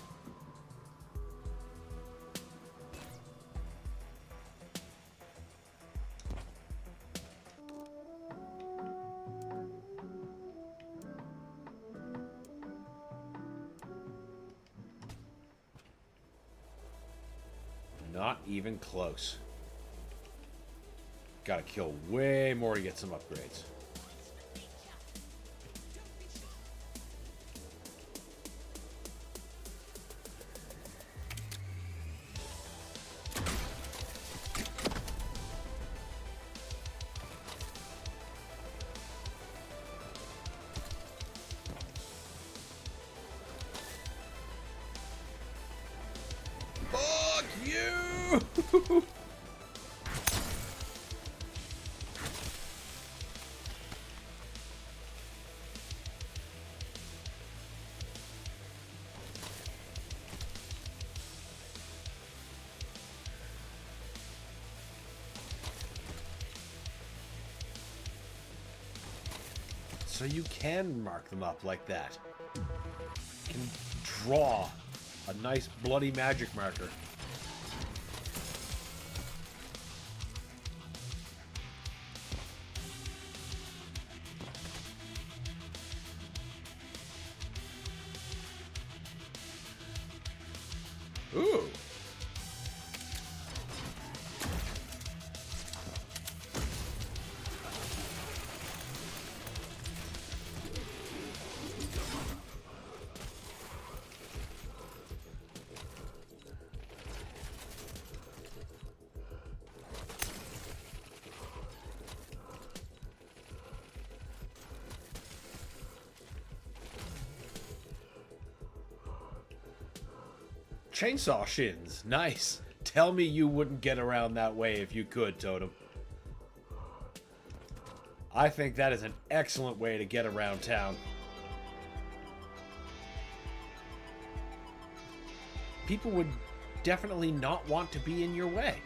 Not even close. Gotta kill way more to get some upgrades. Fuck you! So you can mark them up like that. You can draw a nice bloody magic marker. Ooh. Chainsaw shins. Nice. Tell me you wouldn't get around that way if you could, Totem. I think that is an excellent way to get around town. People would definitely not want to be in your way.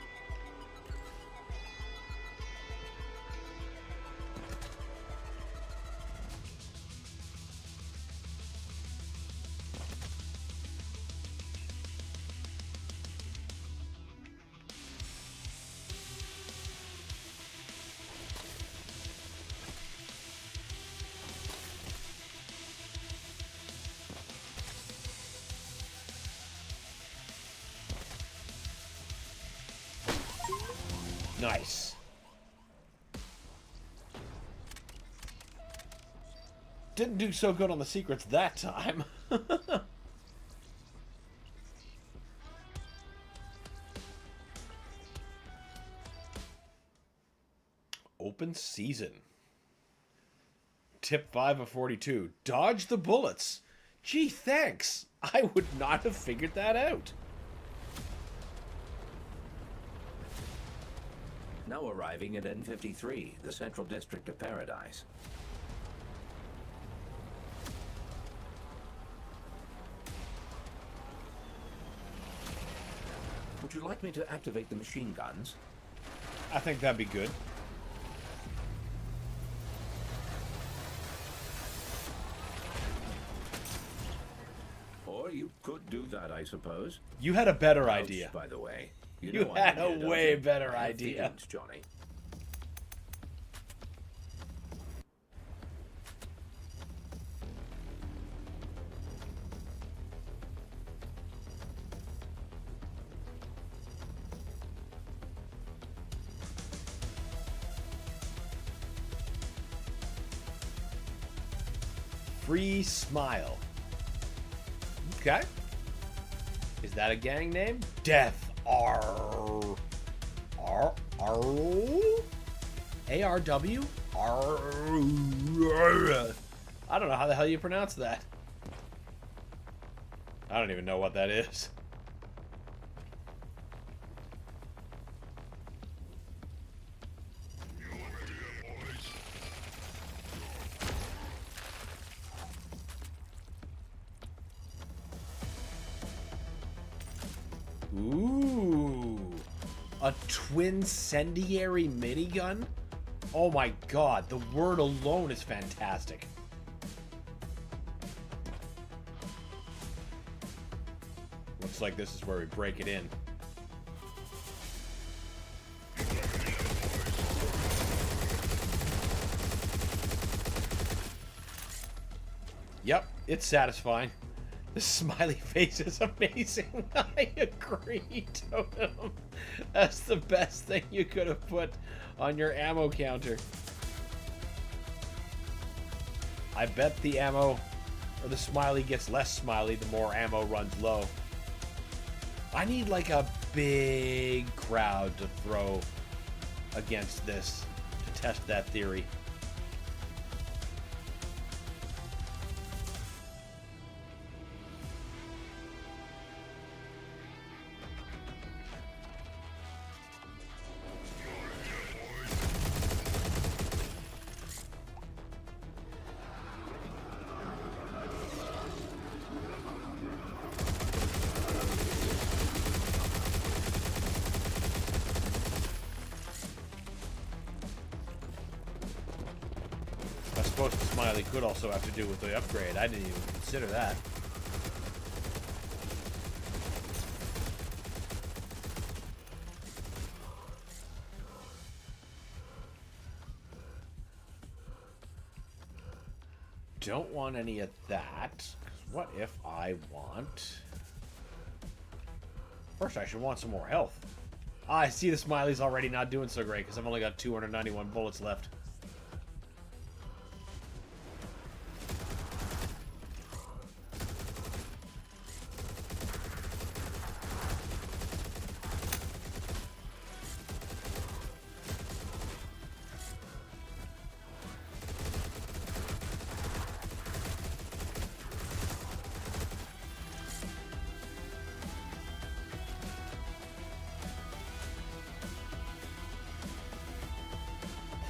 Nice. Didn't do so good on the secrets that time. Open season. Tip 5 of 42. Dodge the bullets. Gee, thanks. I would not have figured that out. Now arriving at N53, the Central District of Paradise. Would you like me to activate the machine guns? I think that'd be good. Or you could do that, I suppose. You had a better Ouch, idea. by the way. You know I had mean a it, don't way you? better I have idea. feelings, Johnny. Free Smile. Okay. Is that a gang name? Death R. R. R. ARW? R. I don't know how the hell you pronounce that. I don't even know what that is. Ooh, a twincendiary minigun? Oh my god, the word alone is fantastic. Looks like this is where we break it in. Yep, it's satisfying. The smiley face is amazing. I agree, Totem. That's the best thing you could have put on your ammo counter. I bet the ammo, or the smiley gets less smiley the more ammo runs low. I need like a big crowd to throw against this to test that theory. I suppose the smiley could also have to do with the upgrade. I didn't even consider that. Don't want any of that. 'Cause what if I want... First, I should want some more health. Ah, I see the smiley's already not doing so great because I've only got 291 bullets left.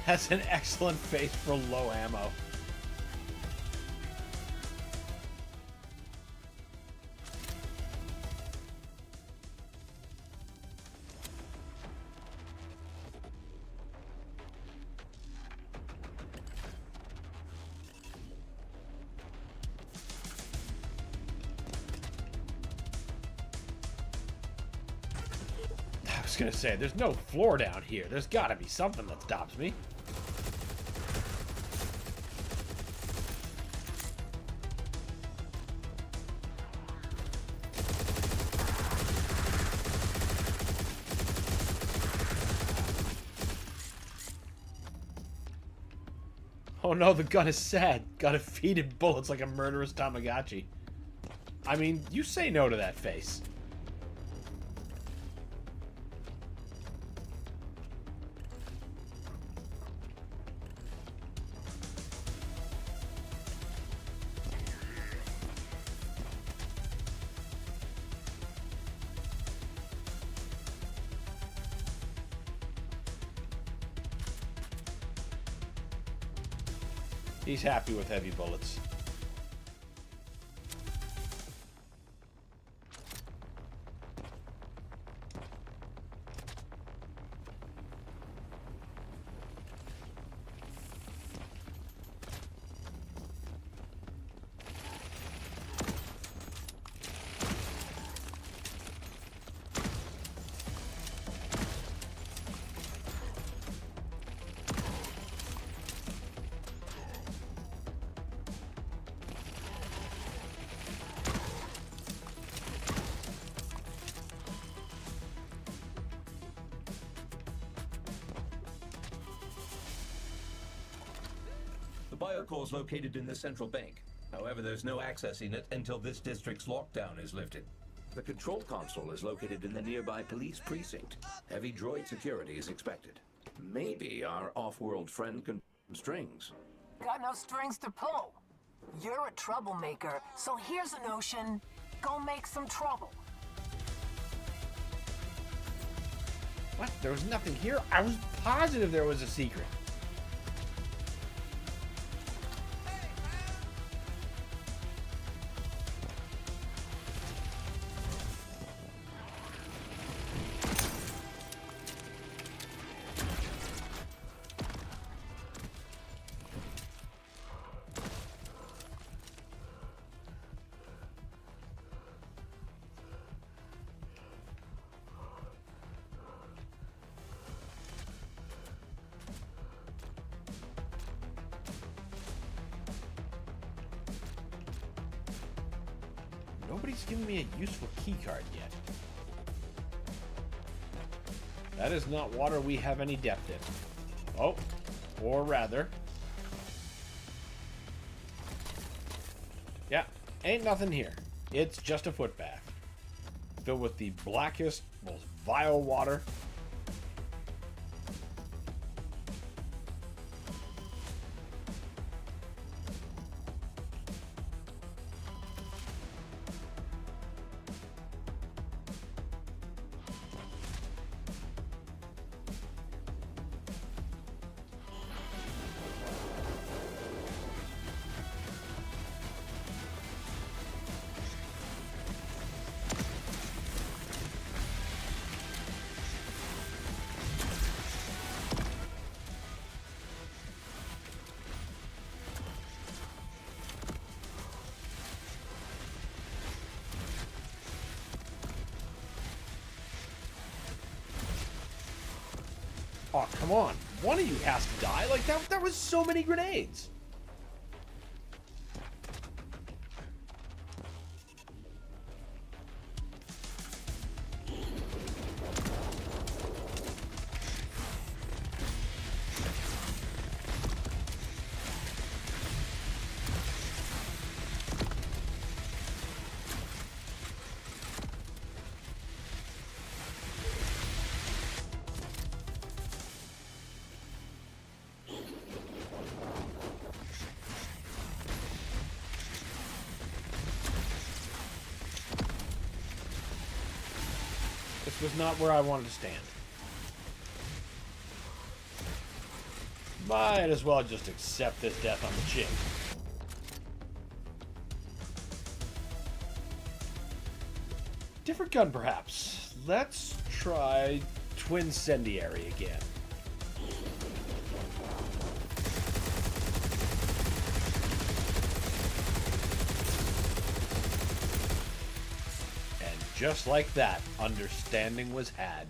That's an excellent face for low ammo. I was gonna say, there's no floor down here. There's gotta be something that stops me. Oh no, the gun is sad. Gotta feed it bullets like a murderous Tamagotchi. I mean, you say no to that face. He's happy with heavy bullets. The biocore is located in the central bank. However, there's no accessing it until this district's lockdown is lifted. The control console is located in the nearby police precinct. Heavy droid security is expected. Maybe our off-world friend can strings. Got no strings to pull. You're a troublemaker, so here's a notion. Go make some trouble. What? There was nothing here? I was positive there was a secret. Nobody's given me a useful keycard yet. That is not water we have any depth in. Oh, or rather. Yeah, ain't nothing here. It's just a footbath. Filled with the blackest, most vile water. Oh, come on. One of you has to die. Like, that was so many grenades. This was not where I wanted to stand. Might as well just accept this death on the chin. Different gun, perhaps. Let's try Twin Incendiary again. And just like that, understanding was had.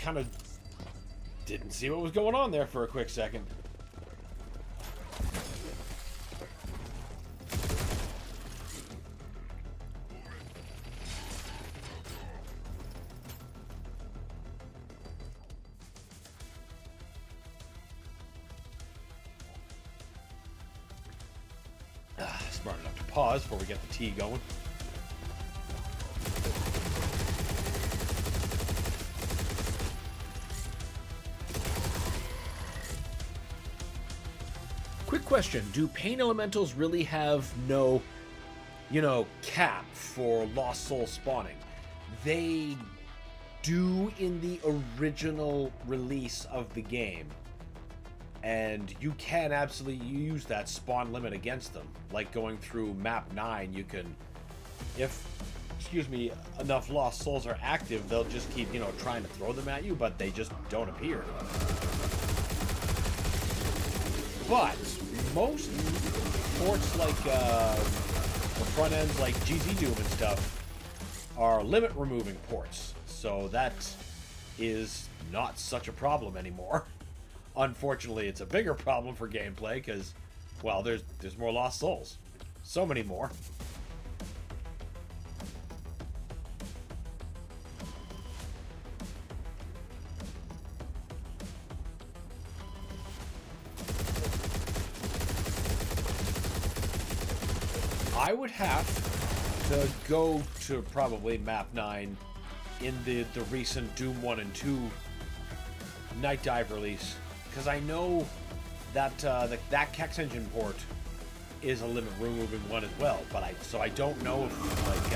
kind of didn't see what was going on there for a quick second. Smart enough to pause before we get the tea going. Quick question, do pain elementals really have no, cap for lost soul spawning? They do in the original release of the game. And you can absolutely use that spawn limit against them. Like going through map 9, you can, if, enough lost souls are active, they'll just keep, trying to throw them at you, but they just don't appear. But most ports like the front ends like GZ Doom and stuff are limit removing ports. So that is not such a problem anymore. Unfortunately, it's a bigger problem for gameplay because, well, there's more lost souls. So many more. I would have to go to probably map 9 in the recent Doom 1 and 2 Night Dive release. Because I know that that Kex Engine port is a limit removing one as well, but I don't know if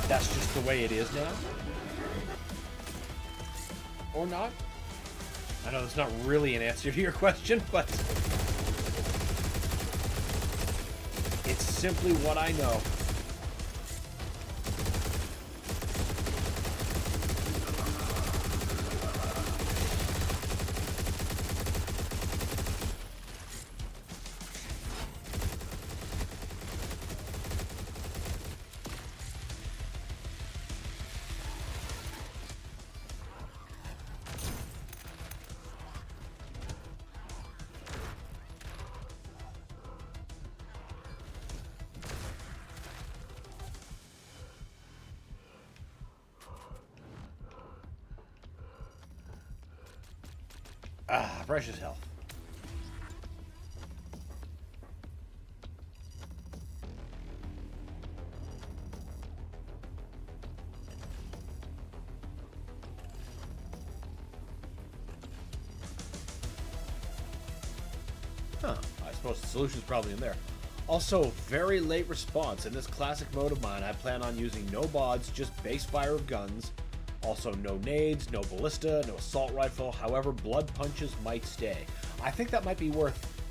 that's just the way it is now or not. I know that's not really an answer to your question, but it's simply what I know. Ah, precious health. Huh, I suppose the solution's probably in there. Also, very late response. In this classic mode of mine, I plan on using no bods, just base fire of guns. Also, no nades, no ballista, no assault rifle. However, blood punches might stay. I think that might be worth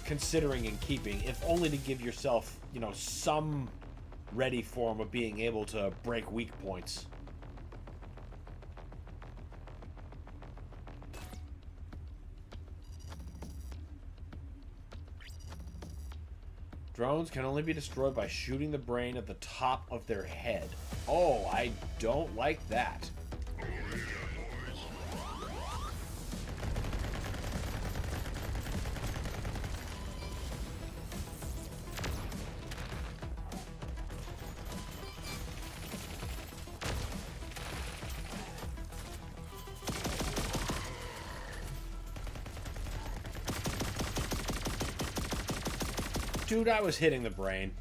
considering and keeping, if only to give yourself, some ready form of being able to break weak points. Drones can only be destroyed by shooting the brain at the top of their head. Oh, I don't like that. Dude, I was hitting the brain.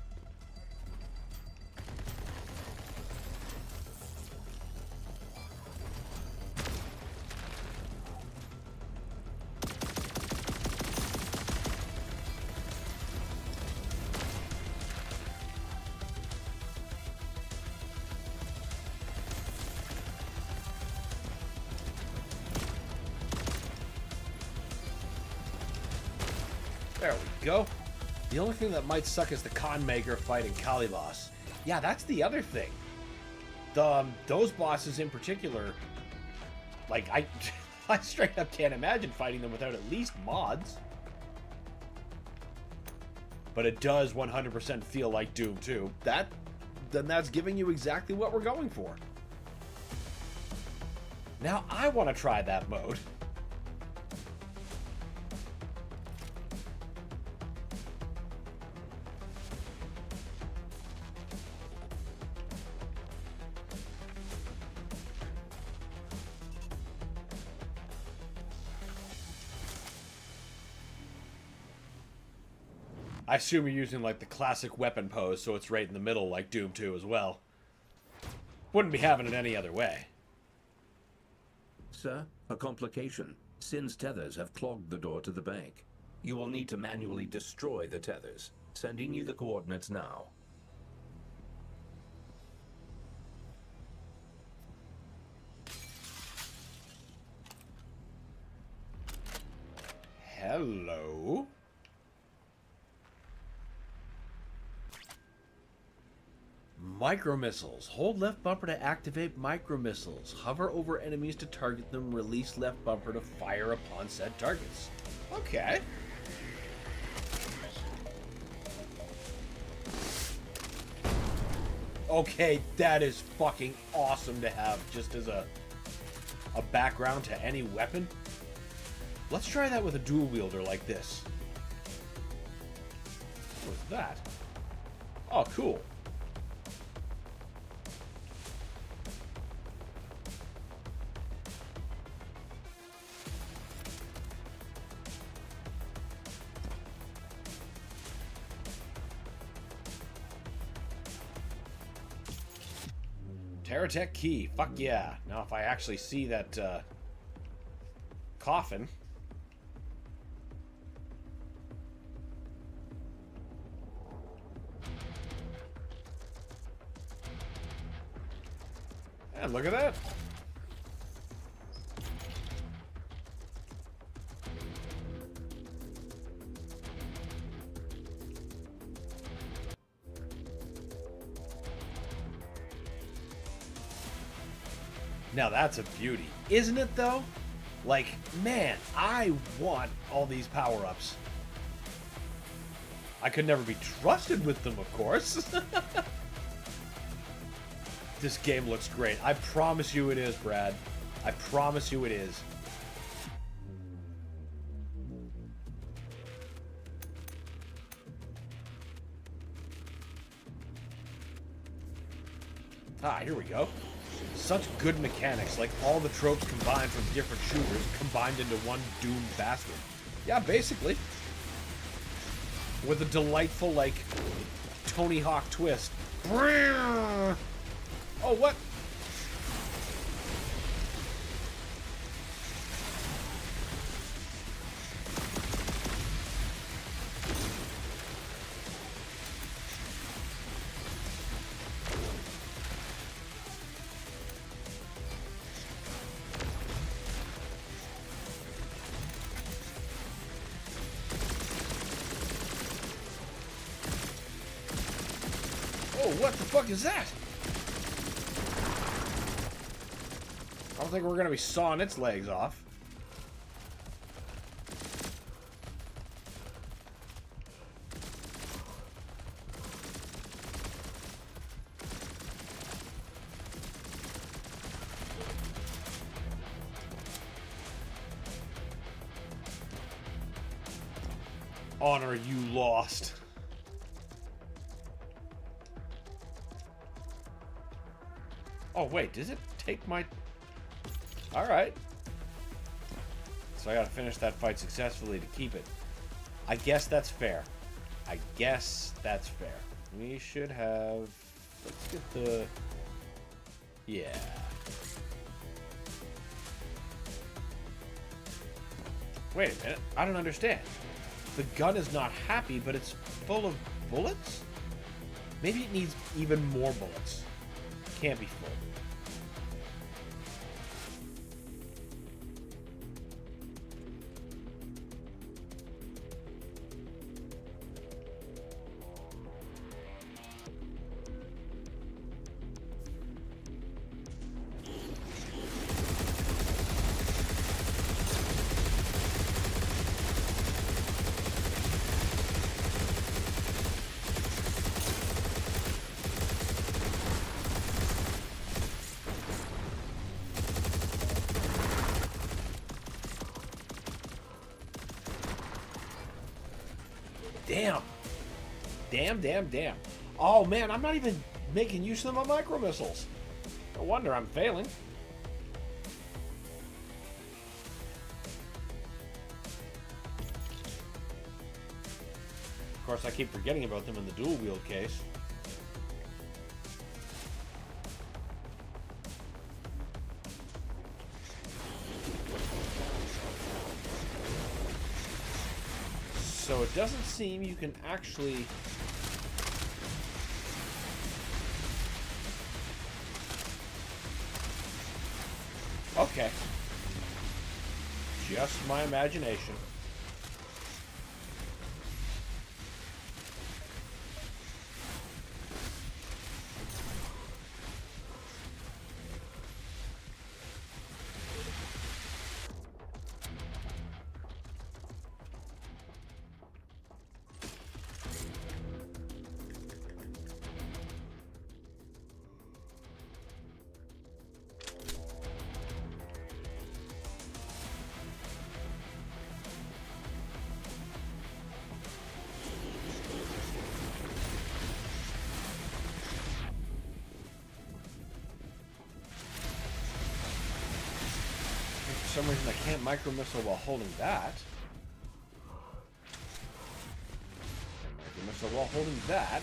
There we go. The only thing that might suck is the con maker fighting Calibos. Yeah, that's the other thing. Those bosses in particular, like I straight up can't imagine fighting them without at least mods. But it does 100% feel like Doom 2. Then that's giving you exactly what we're going for. Now I want to try that mode. I assume you're using, like, the classic weapon pose, so it's right in the middle, like Doom 2 as well. Wouldn't be having it any other way. Sir, a complication. Sin's tethers have clogged the door to the bank. You will need to manually destroy the tethers. Sending you the coordinates now. Hello? Micro missiles. Hold left bumper to activate micro missiles. Hover over enemies to target them. Release left bumper to fire upon said targets. Okay. Okay, that is fucking awesome to have just as a background to any weapon. Let's try that with a dual wielder like this. What's that? Oh, cool. Terratech key. Fuck yeah. Now if I actually see that coffin. And look at that. Now that's a beauty. Isn't it though? Like, man, I want all these power-ups. I could never be trusted with them, of course. This game looks great. I promise you it is, Brad. I promise you it is. Ah, here we go. Such good mechanics, like all the tropes combined from different shooters combined into one doomed bastard. Yeah, basically. With a delightful, like, Tony Hawk twist. Oh, what? Oh, what the fuck is that? I don't think we're gonna be sawing its legs off. Honor, you lost. Oh, wait, does it take my... Alright. So I gotta finish that fight successfully to keep it. I guess that's fair. I guess that's fair. We should have... Let's get the... Yeah. Wait a minute. I don't understand. The gun is not happy, but it's full of bullets? Maybe it needs even more bullets. Can't be full. Damn. Damn. Oh man, I'm not even making use of my micro missiles. No wonder I'm failing. Of course, I keep forgetting about them in the dual wield case. So it doesn't seem you can actually... Okay. Just my imagination. For some reason I can't micro missile while holding that. And micro missile while holding that.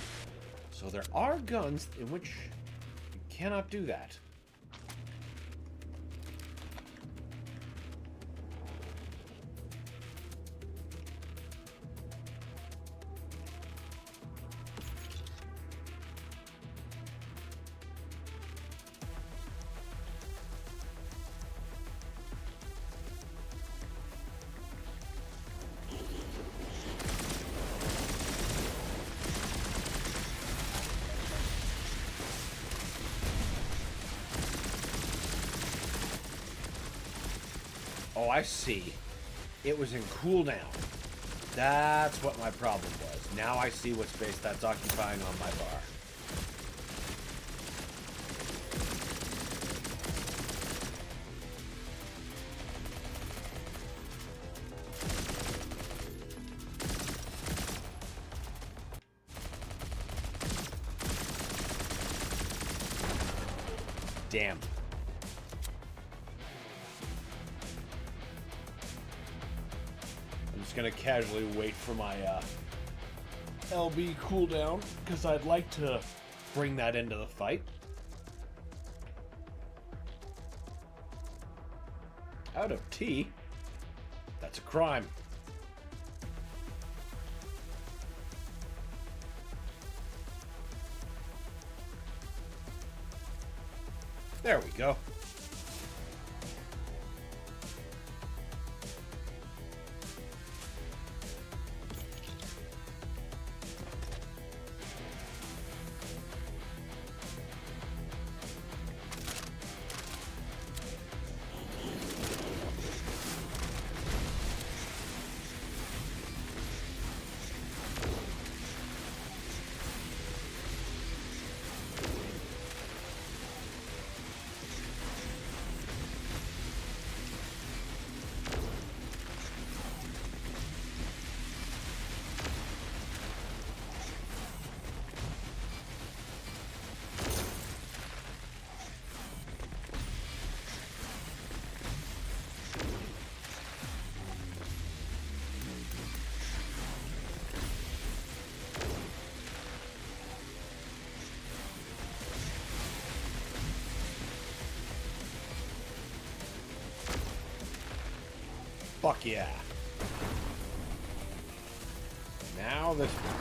So there are guns in which you cannot do that. Oh, I see. It was in cooldown. That's what my problem was. Now I see what space that's occupying on my bar. Damn. I'm just gonna casually wait for my LB cooldown because I'd like to bring that into the fight. Out of tea? That's a crime. There we go. Fuck yeah. Now this one.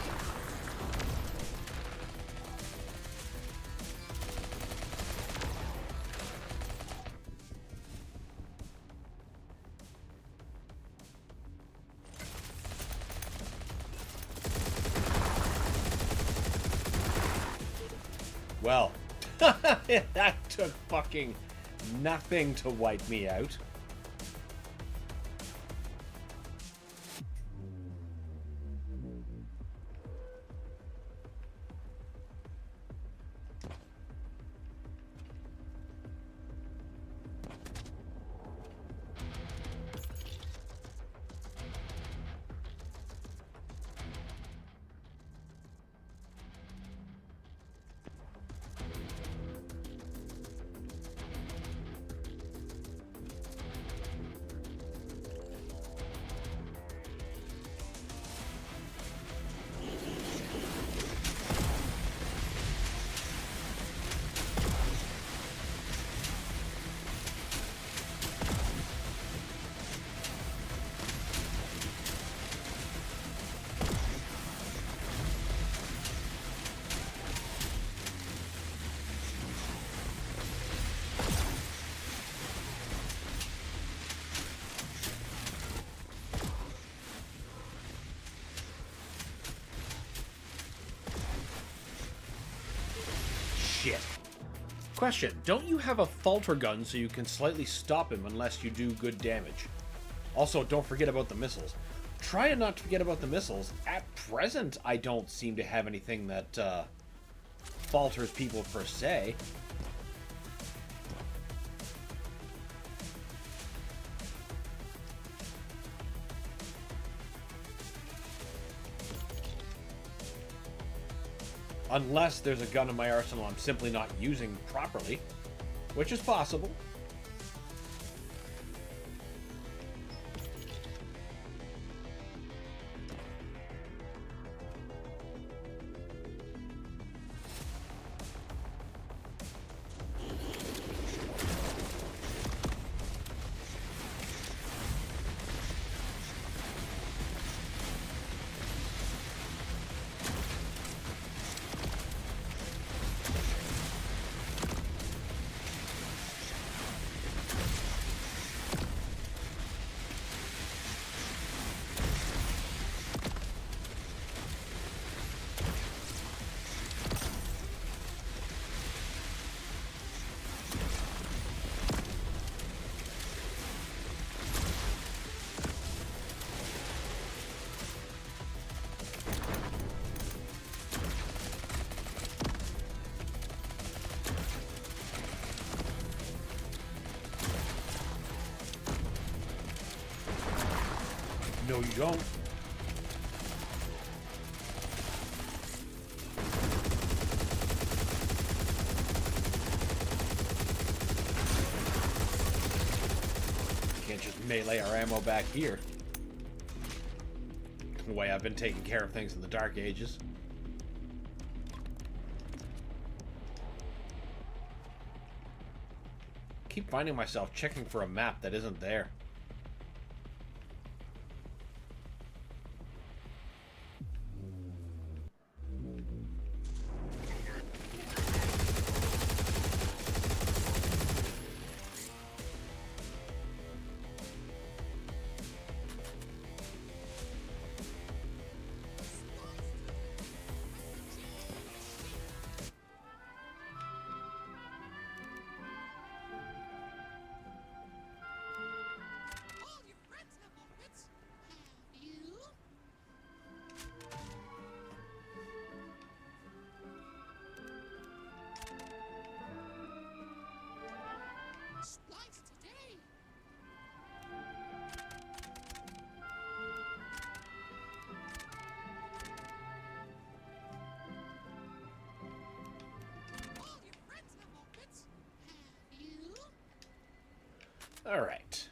Well, that took fucking nothing to wipe me out. Question, don't you have a falter gun so you can slightly stop him unless you do good damage? Also, don't forget about the missiles. Try not to forget about the missiles. At present, I don't seem to have anything that falters people per se. Unless there's a gun in my arsenal I'm simply not using properly, which is possible. No, you don't. Can't just melee our ammo back here. The way I've been taking care of things in the Dark Ages. Keep finding myself checking for a map that isn't there. All right.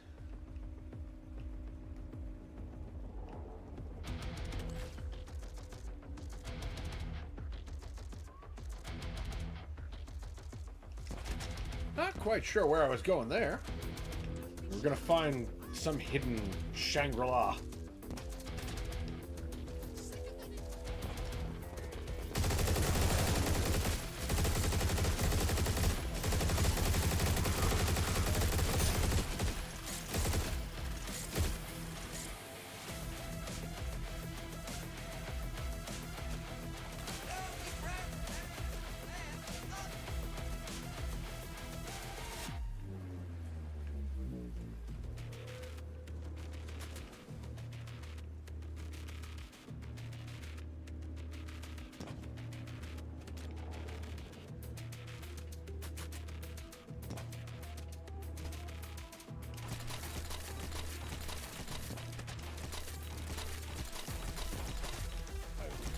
Not quite sure where I was going there. We're gonna find some hidden Shangri-La.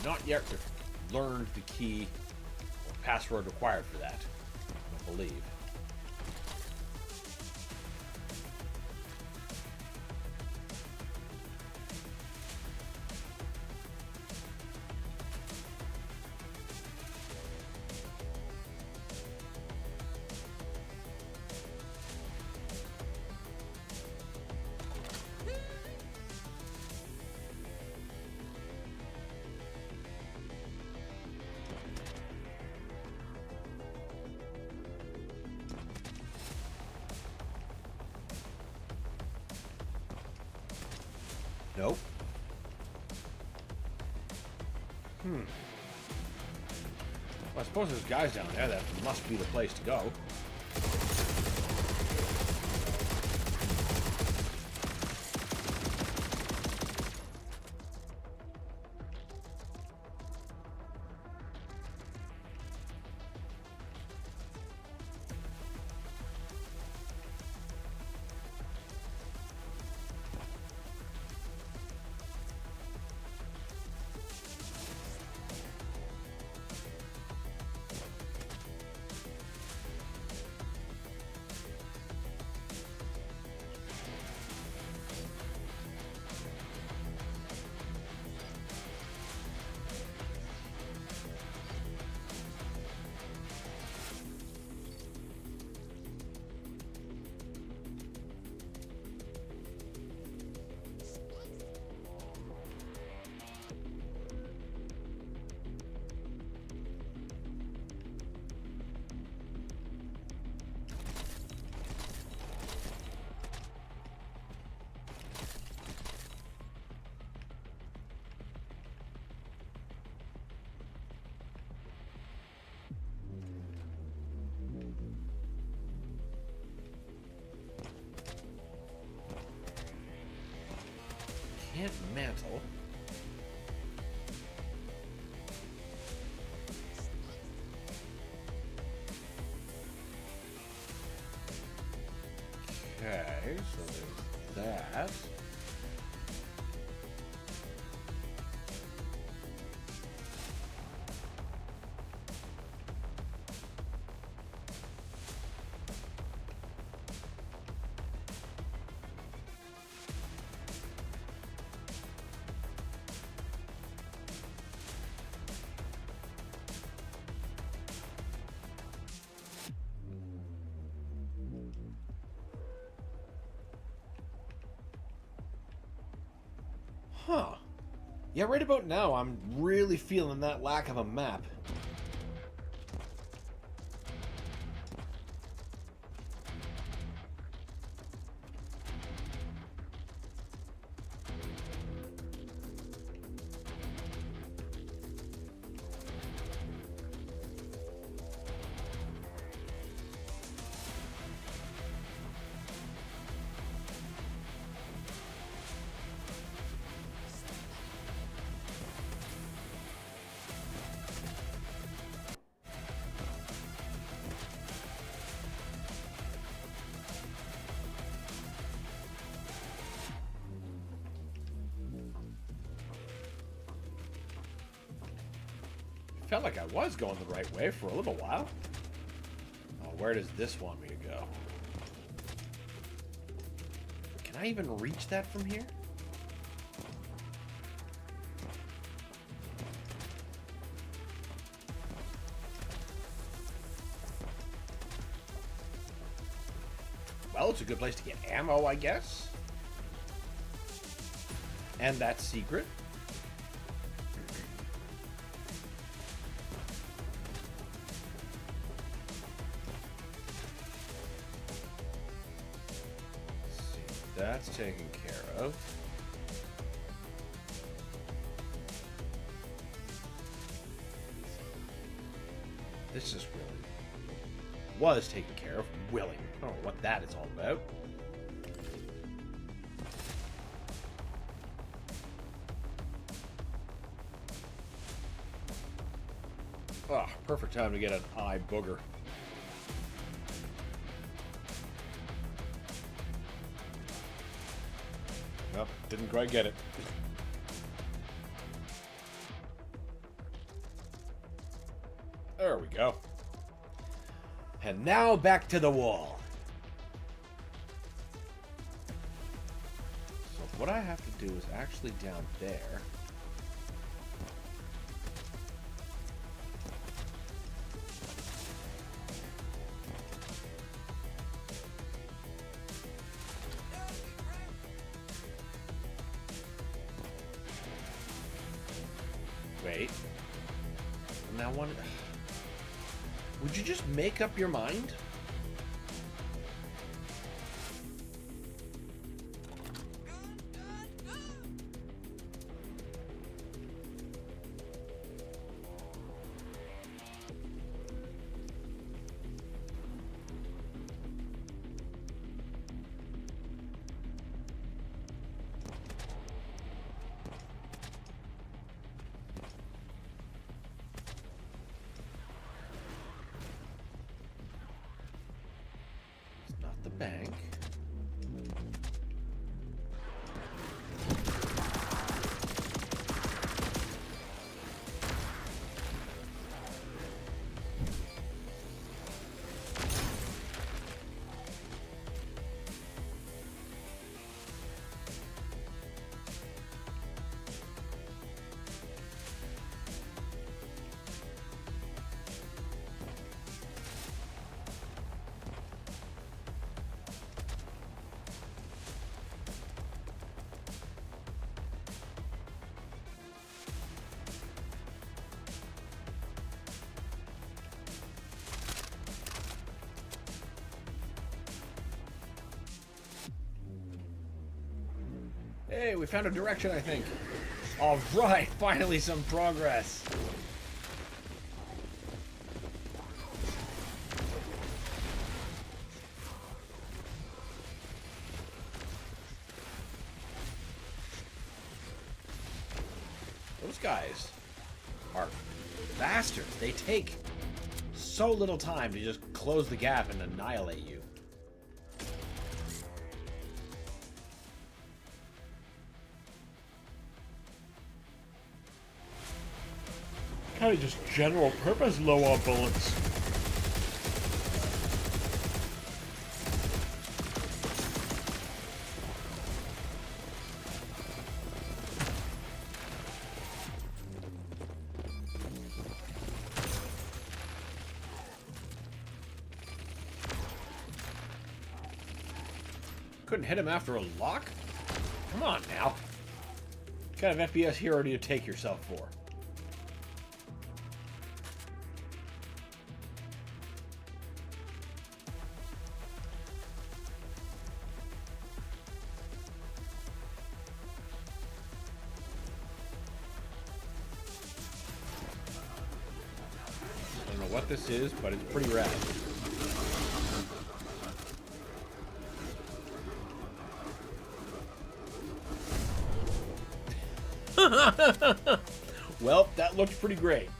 Not yet learned the key or password required for that, I believe. Nope. Well, I suppose there's guys down there. That must be the place to go. can't mantle. Okay, so there's that. Huh. Yeah, right about now, I'm really feeling that lack of a map. Felt like I was going the right way for a little while. Oh, where does this want me to go? Can I even reach that from here? Well, it's a good place to get ammo, I guess. And that's secret. That's taken care of. This is really was taken care of. Willing. I don't know what that is all about. Ah, perfect time to get an eye booger. Nope, didn't quite get it. There we go. And now back to the wall. So what I have to do is actually down there. Wait. Now one. Would you just make up your mind? The bank. Hey, we found a direction, I think. All right, finally some progress. Those guys are bastards. They take so little time to just close the gap and annihilate you. Kind of just general purpose low on bullets. Couldn't hit him after a lock? Come on now. What kind of FPS hero do you take yourself for? I don't know what this is, but it's pretty rad. Well, that looked pretty great.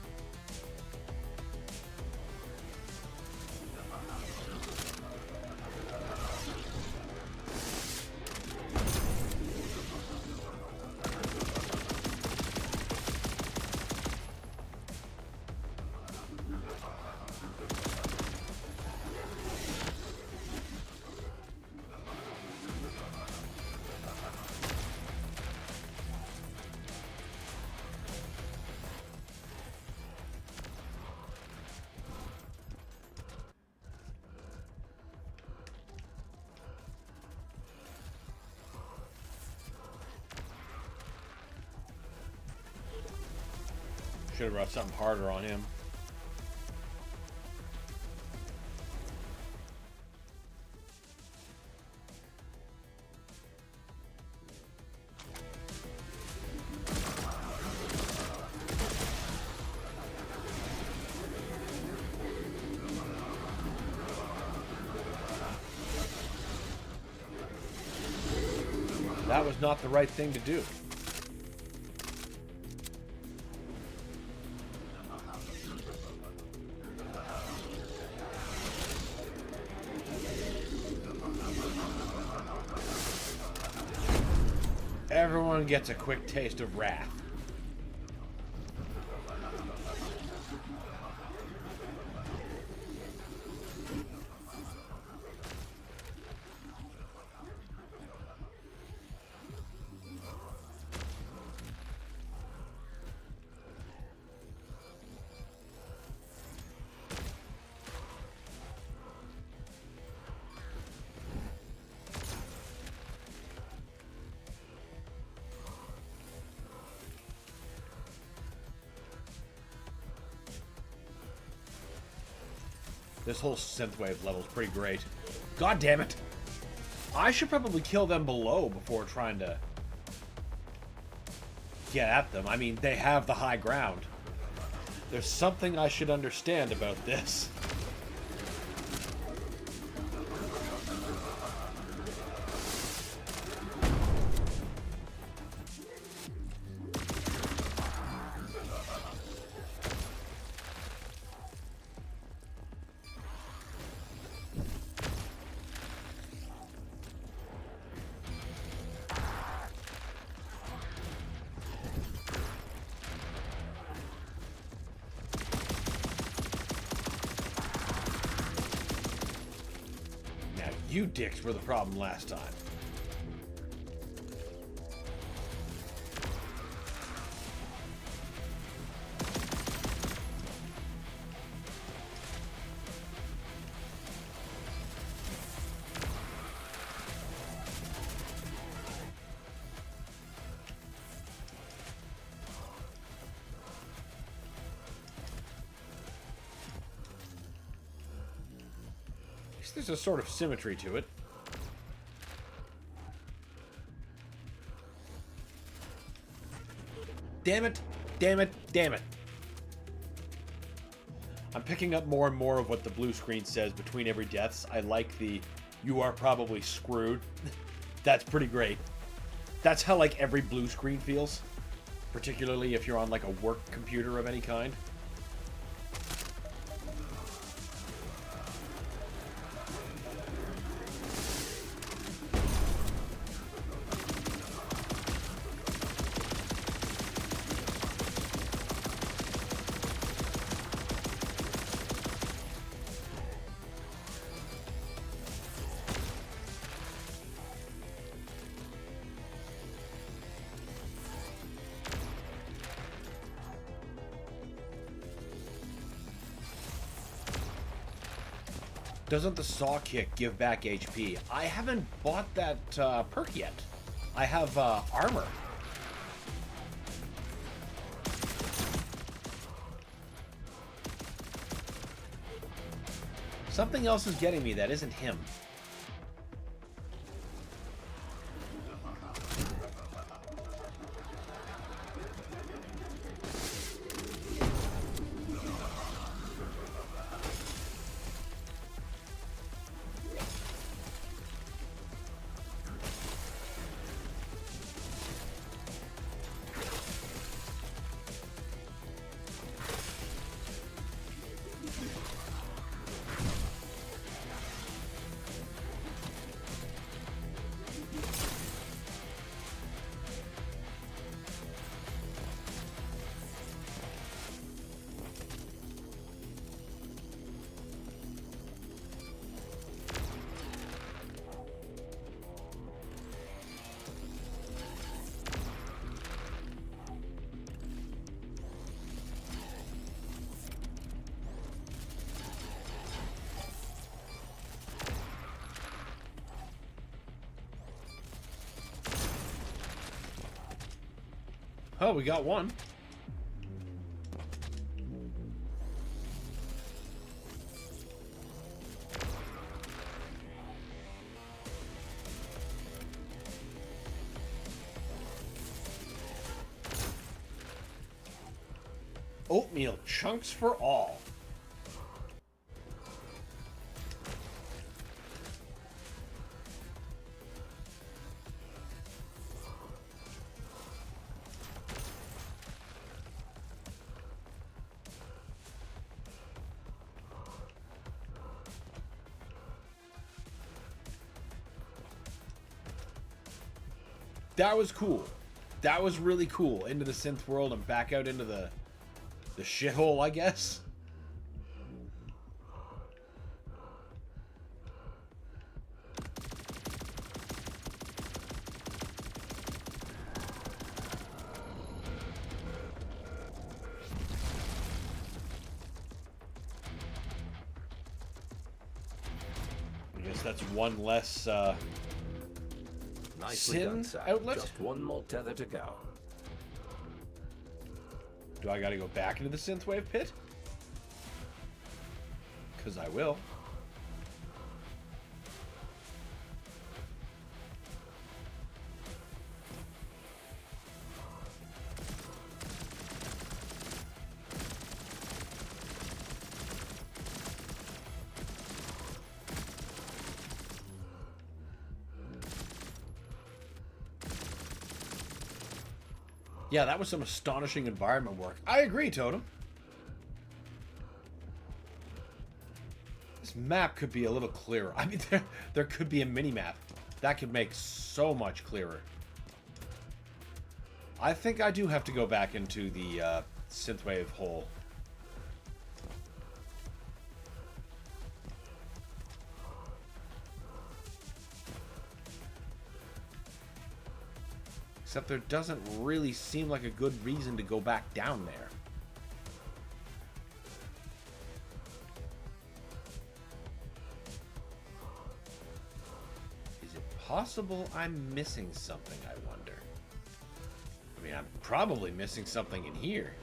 Should have brought something harder on him. That was not the right thing to do. Everyone gets a quick taste of wrath. This whole synthwave level is pretty great. God damn it! I should probably kill them below before trying to get at them. I mean, they have the high ground. There's something I should understand about this. You dicks were the problem last time. There's a sort of symmetry to it. Damn it! Damn it! Damn it! I'm picking up more and more of what the blue screen says between every deaths. I like the "you are probably screwed." That's pretty great. That's how like every blue screen feels. particularly if you're on like a work computer of any kind. Doesn't the saw kick give back HP? I haven't bought that perk yet. I have armor. Something else is getting me that isn't him. Oh, we got one. Oatmeal chunks for all. That was cool. That was really cool. Into the synth world and back out into the shithole, I guess. I guess that's one less Nicely Sin done, Sam. outlet? Just one more tether to go. Do I gotta go back into the synthwave pit? Because I will. Yeah, that was some astonishing environment work. I agree, Totem. This map could be a little clearer. I mean, there could be a mini-map. That could make so much clearer. I think I do have to go back into the synthwave hole. Except there doesn't really seem like a good reason to go back down there. Is it possible I'm missing something, I wonder? I mean, I'm probably missing something in here.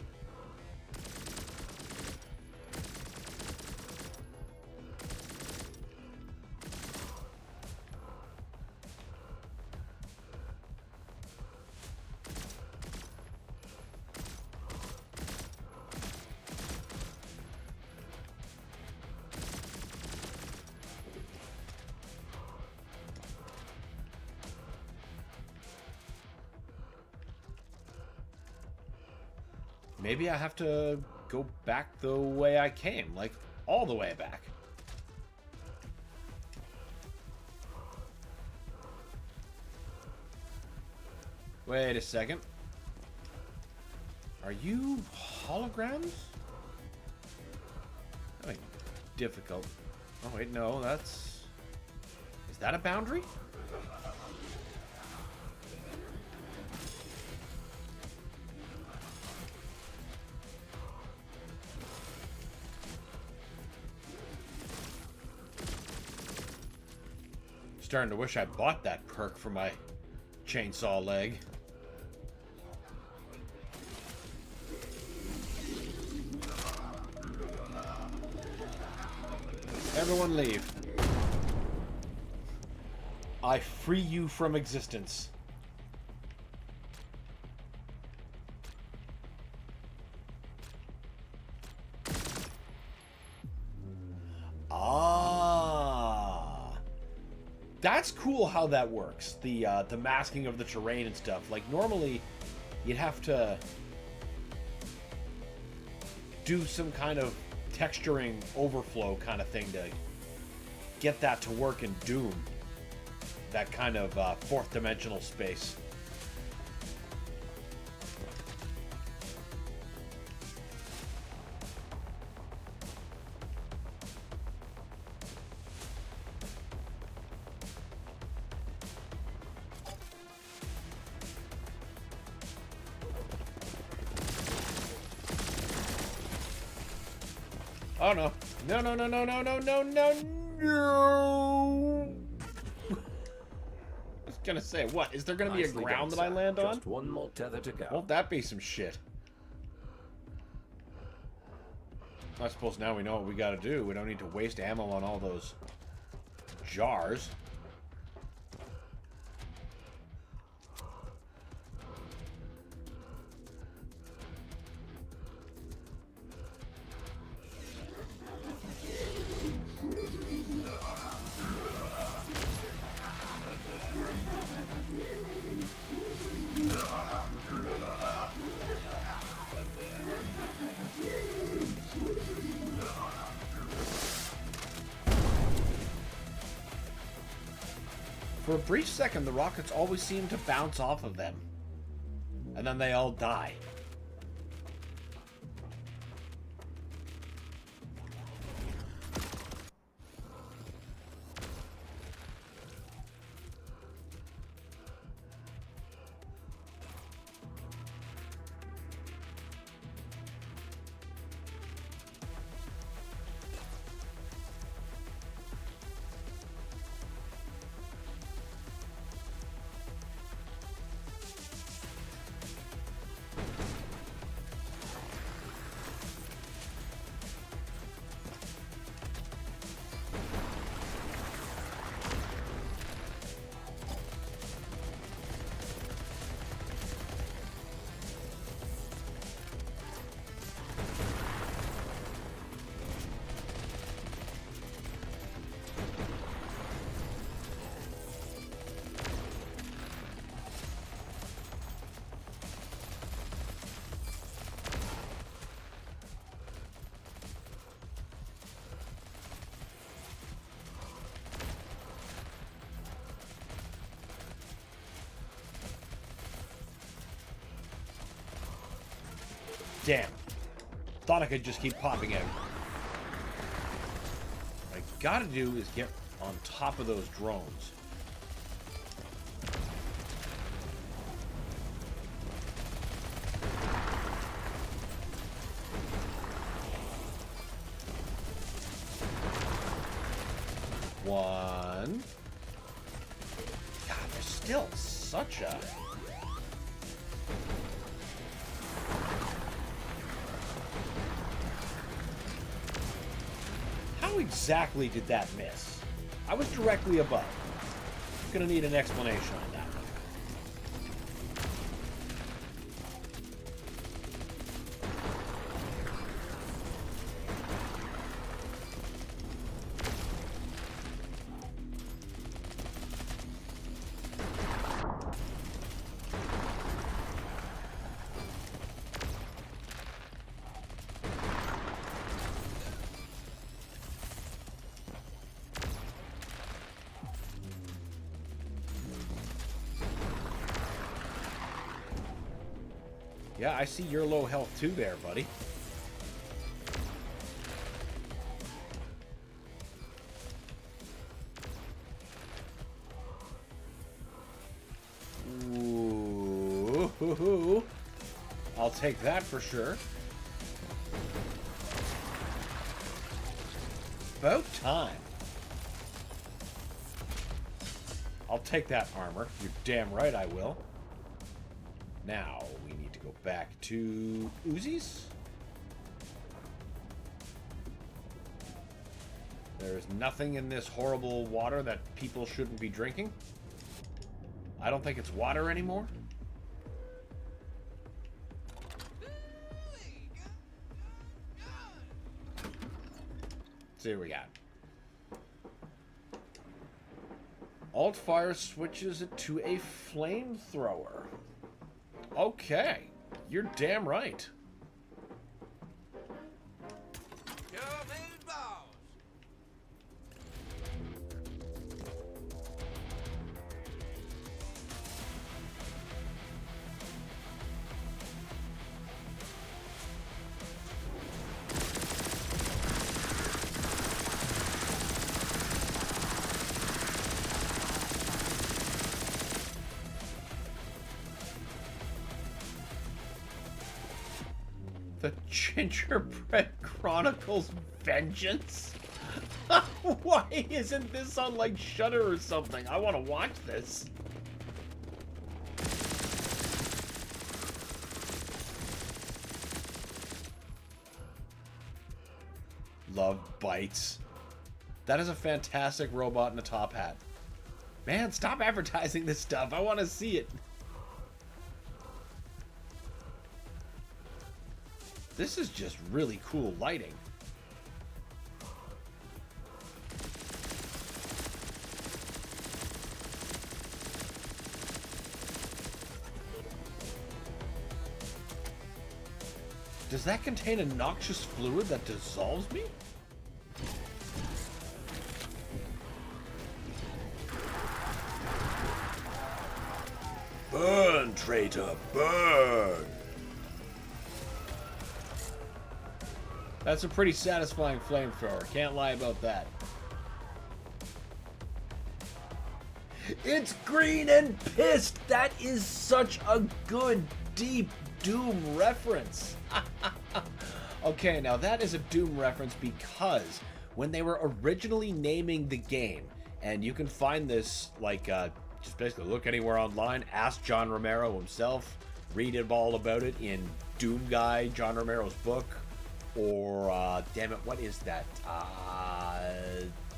Maybe I have to go back the way I came, like all the way back. Wait a second. Are you holograms? That might be difficult. Oh wait, no, that's... Is that a boundary? Starting to wish I bought that perk for my chainsaw leg. Everyone leave. I free you from existence. Ah. That's cool how that works. The masking of the terrain and stuff. Like normally you'd have to do some kind of texturing overflow kind of thing to get that to work in Doom. That kind of fourth dimensional space. Oh no. No, no, no, no, no, no, no, no, no. I was gonna say, what? Is there gonna be a Nicely ground done, that I sir. land on? Just one more tether to go. Won't that be some shit? I suppose now we know what we gotta do. We don't need to waste ammo on all those jars. For a brief second, the rockets always seem to bounce off of them. And then they all die. Damn. Thought I could just keep popping out. What I gotta do is get on top of those drones. One. God, there's still such a... How exactly did that miss? I was directly above. I'm gonna need an explanation on that one. Yeah, I see you're low health too there, buddy. Ooh. I'll take that for sure. About time. I'll take that armor. You're damn right I will. Now, we need to go back to Uzis. There's nothing in this horrible water that people shouldn't be drinking. I don't think it's water anymore. Let's see what we got. Alt fire switches it to a flamethrower. Okay, you're damn right. Your mood balls. The Gingerbread Chronicles Vengeance? Why isn't this on like Shudder or something? I want to watch this. Love bites. That is a fantastic robot in a top hat. Man, stop advertising this stuff. I want to see it. This is just really cool lighting. Does that contain a noxious fluid that dissolves me? Burn, traitor, burn! That's a pretty satisfying flamethrower. Can't lie about that. It's green and pissed! That is such a good, deep Doom reference. Okay, now that is a Doom reference because when they were originally naming the game, and you can find this, like, just basically look anywhere online, ask John Romero himself, read all about it in Doom Guy, John Romero's book, or, damn it, what is that?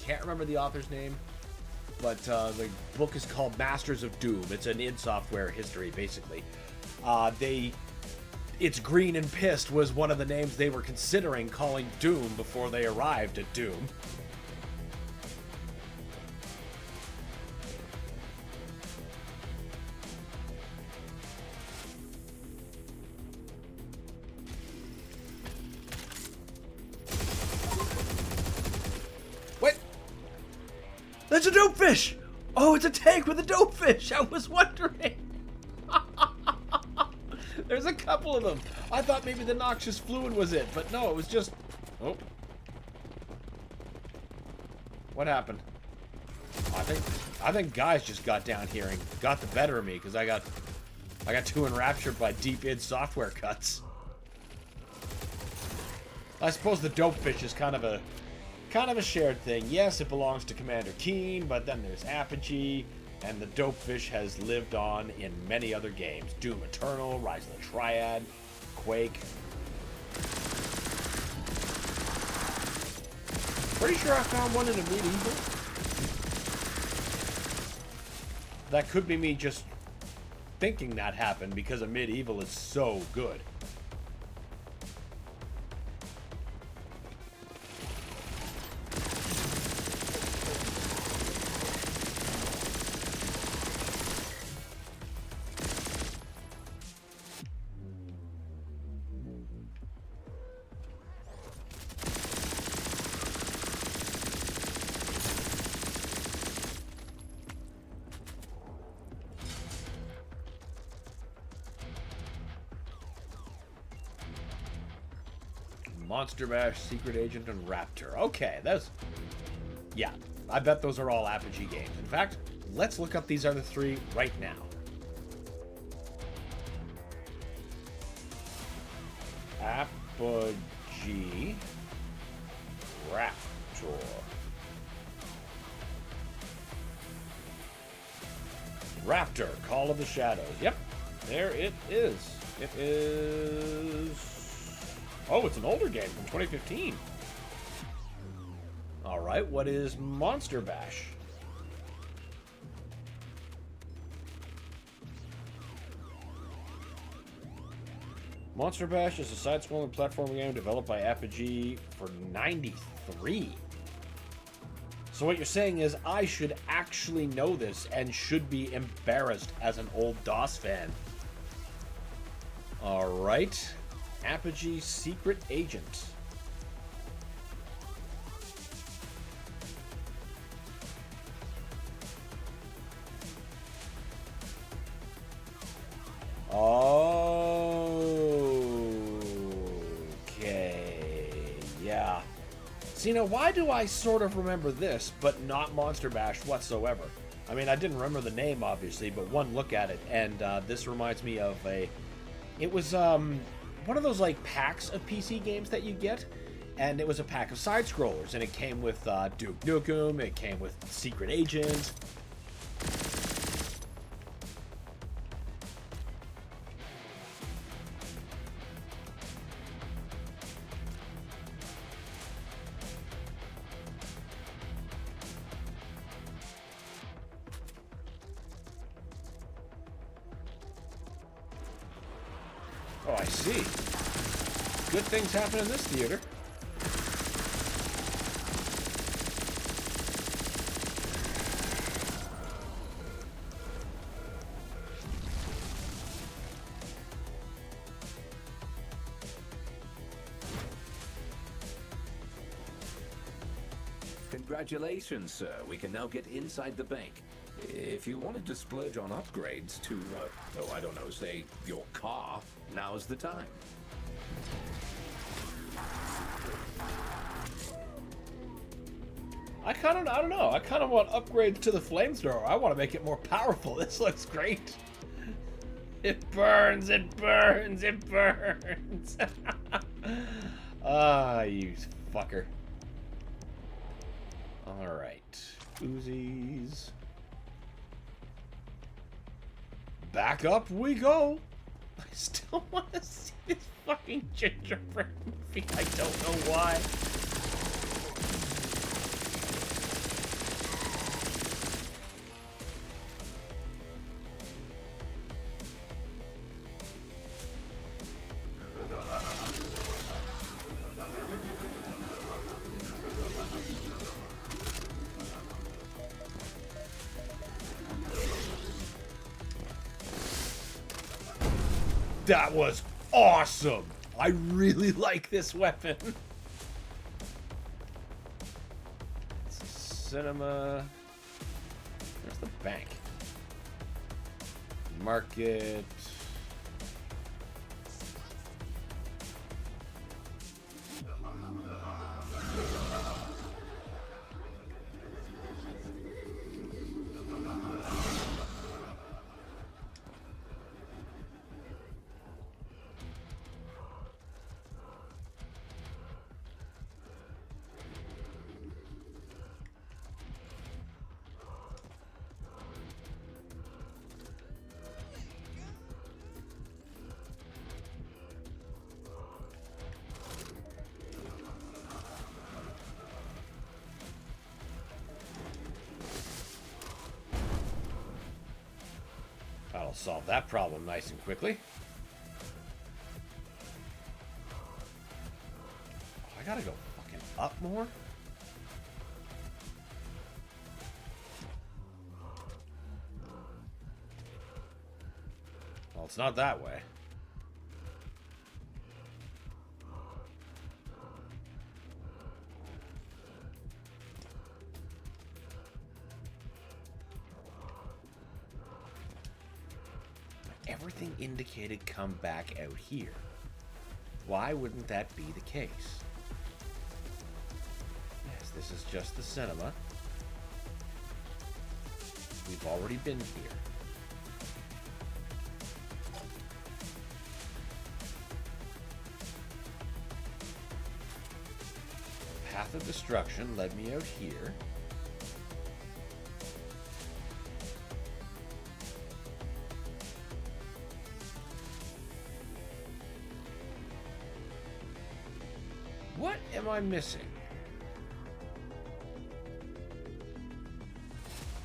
Can't remember the author's name, but the book is called Masters of Doom. It's an id Software history, basically. It's Green and Pissed was one of the names they were considering calling Doom before they arrived at Doom. What? That's a dopefish! Oh, it's a tank with a dopefish! I was wondering! There's a couple of them. I thought maybe the noxious fluid was it, but no, it was just... Oh. What happened? I think guys just got down here and got the better of me because I got too enraptured by deep id Software cuts. I suppose the dopefish is kind of a shared thing. Yes, it belongs to Commander Keen, but then there's Apogee. And the dopefish has lived on in many other games. Doom Eternal, Rise of the Triad, Quake. Pretty sure I found one in a medieval. That could be me just thinking that happened because a medieval is so good. Monster Bash, Secret Agent, and Raptor. Okay, that's... Yeah, I bet those are all Apogee games. In fact, let's look up these other three right now. Apogee Raptor. Raptor, Call of the Shadows. Yep, there it is. It is... Oh, it's an older game from 2015. Alright, what is Monster Bash? Monster Bash is a side-scrolling platforming game developed by Apogee for '93. So what you're saying is I should actually know this and should be embarrassed as an old DOS fan. Alright. Apogee Secret Agent. Okay. Yeah. See, now, why do I sort of remember this, but not Monster Bash whatsoever? I mean, I didn't remember the name, obviously, but one look at it, and this reminds me of a... It was one of those, like, packs of PC games that you get, and it was a pack of side-scrollers, and it came with Duke Nukem, it came with Secret Agent. Oh, I see. Good things happen in this theater. Congratulations, sir. We can now get inside the bank. If you wanted to splurge on upgrades to, I don't know, say, your car, now's the time. I don't know. I kind of want upgrades to the flamethrower. I want to make it more powerful. This looks great. It burns, it burns, it burns. Ah, you fucker. Alright. Uzis. Back up we go. I still want to see this fucking gingerbread movie. I don't know why. That was awesome! I really like this weapon. Cinema. Where's the bank? Market. That'll solve that problem nice and quickly. Oh, I gotta go fucking up more? Well, it's not that way. Everything indicated come back out here. Why wouldn't that be the case? Yes, this is just the cinema. We've already been here. Path of destruction led me out here. What am I missing?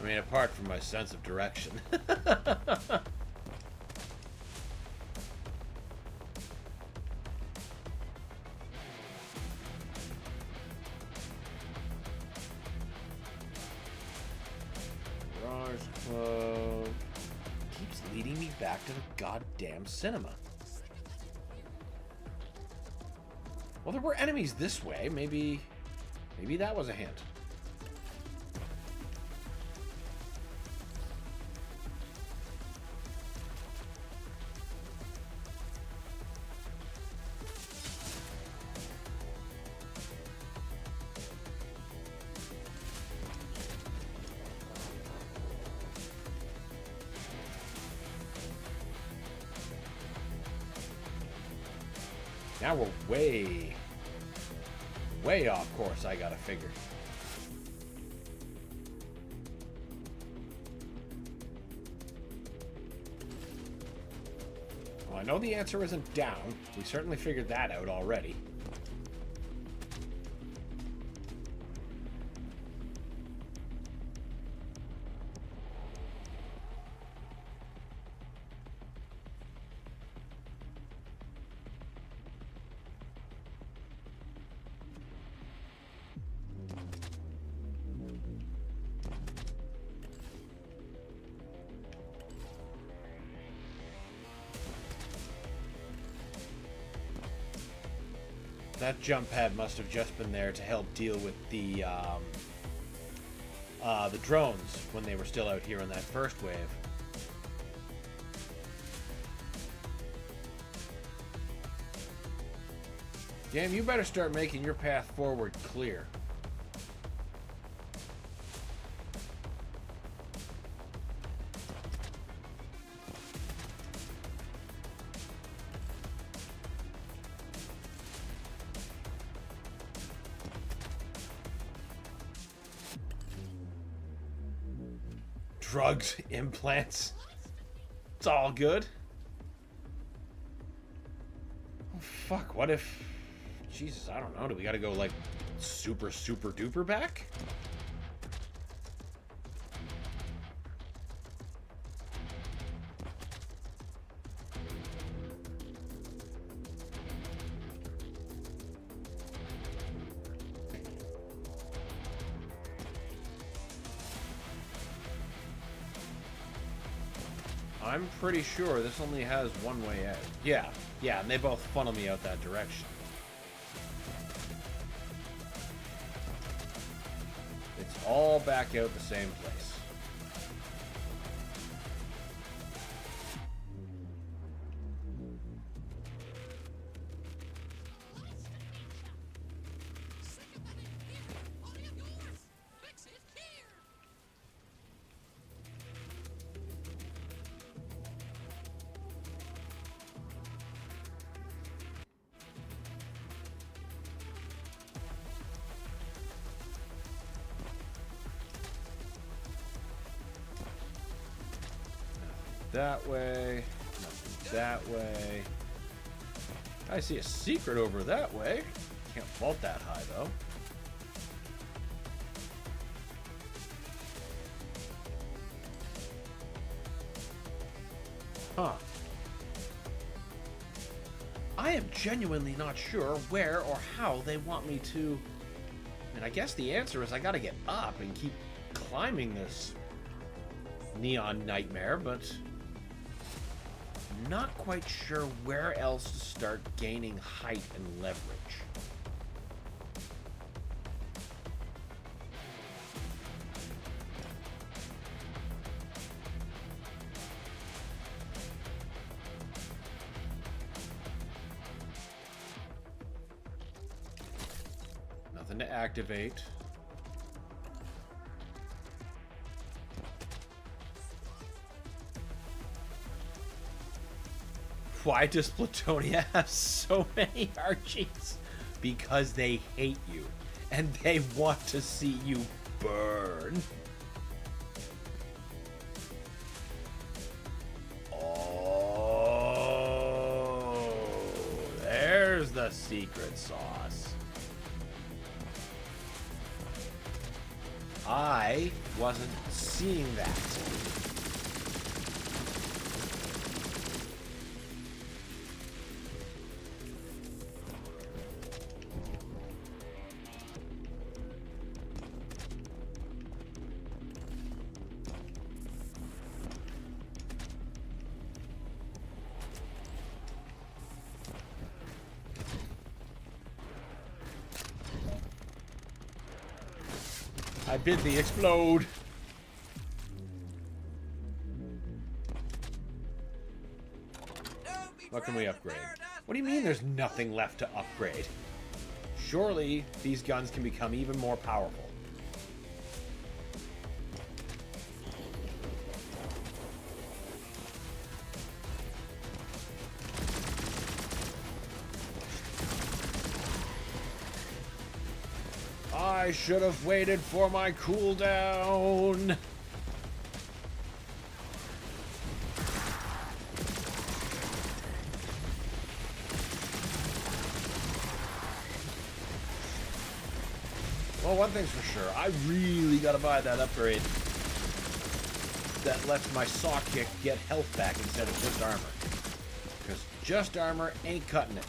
I mean, apart from my sense of direction. Garage Club keeps leading me back to the goddamn cinema. Well, there were enemies this way. Maybe that was a hint. Now we're way off course, I gotta figure. Well, I know the answer isn't down. We certainly figured that out already. That jump pad must have just been there to help deal with the drones when they were still out here in that first wave. Game, you better start making your path forward clear. Drugs, implants. It's all good. Oh, fuck, what if... Jesus, I don't know. Do we gotta go, like, super duper back? I'm pretty sure this only has one way out. Yeah, and they both funnel me out that direction. It's all back out the same place. That way, nothing that way. I see a secret over that way. Can't vault that high though. Huh. I am genuinely not sure where or how they want me to... And I guess the answer is I gotta get up and keep climbing this neon nightmare, but... not quite sure where else to start gaining height and leverage. Nothing to activate. Why does Platonia have so many Archies? Because they hate you. And they want to see you burn. Oh, there's the secret sauce. I wasn't seeing that. I bid thee explode. What can we upgrade? What do you mean there's nothing left to upgrade? Surely these guns can become even more powerful. I should have waited for my cooldown. Well, one thing's for sure, I really gotta buy that upgrade that lets my saw kick get health back instead of just armor. Because just armor ain't cutting it.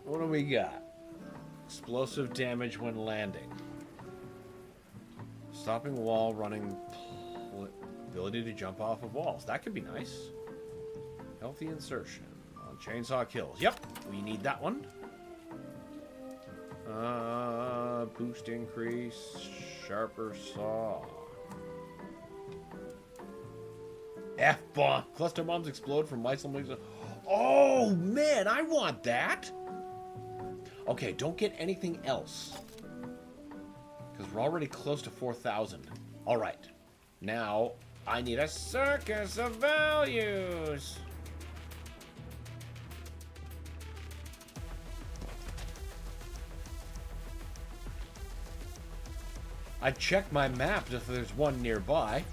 What do we got? Explosive damage when landing. Stopping wall running. Ability to jump off of walls. That could be nice. Healthy insertion. On chainsaw kills. Yep, we need that one. Boost increase. Sharper saw. F-bomb. Cluster bombs explode from Lysol mix. Oh, man, I want that. Okay, don't get anything else. Because we're already close to 4,000. Alright. Now, I need a circus of values. I checked my map if there's one nearby.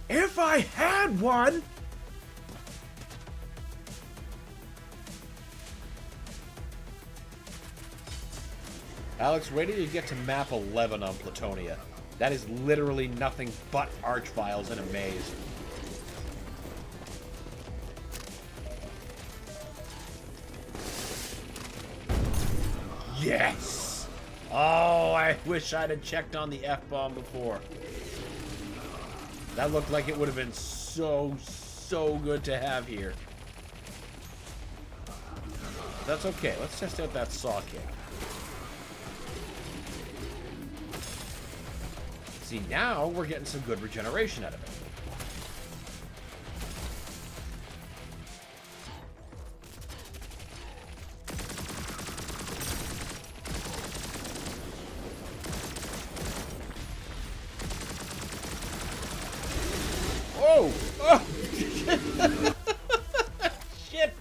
If I had one! Alex, wait till you get to map 11 on Platonia. That is literally nothing but archviles in a maze. Yes! Oh, I wish I'd have checked on the F-bomb before. That looked like it would have been so good to have here. That's okay. Let's test out that saw kick. See, now we're getting some good regeneration out of it. Oh! Oh! Shit!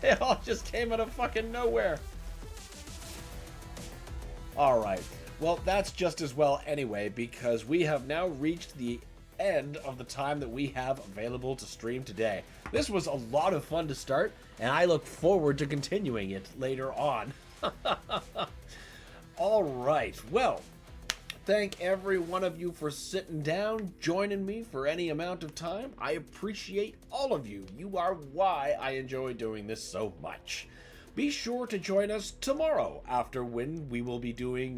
They all just came out of fucking nowhere. Alright. Well, that's just as well anyway, because we have now reached the end of the time that we have available to stream today. This was a lot of fun to start, and I look forward to continuing it later on. Alright, well, thank every one of you for sitting down, joining me for any amount of time. I appreciate all of you. You are why I enjoy doing this so much. Be sure to join us tomorrow, after when we will be doing,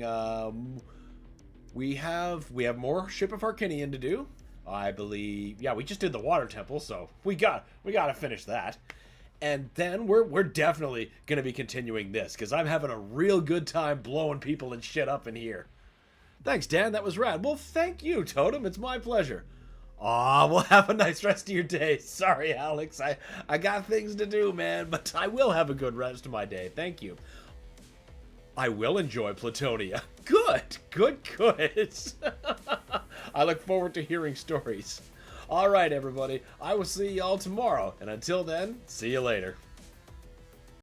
we have more Ship of Harkinian to do. I believe, yeah, we just did the water temple, so we gotta finish that. And then we're definitely gonna be continuing this, because I'm having a real good time blowing people and shit up in here. Thanks, Dan, that was rad. Well, thank you, Totem, it's my pleasure. Aw, well, have a nice rest of your day. Sorry, Alex, I got things to do, man, but I will have a good rest of my day. Thank you. I will enjoy Platonia. Good. I look forward to hearing stories. All right, everybody. I will see y'all tomorrow. And until then, see you later.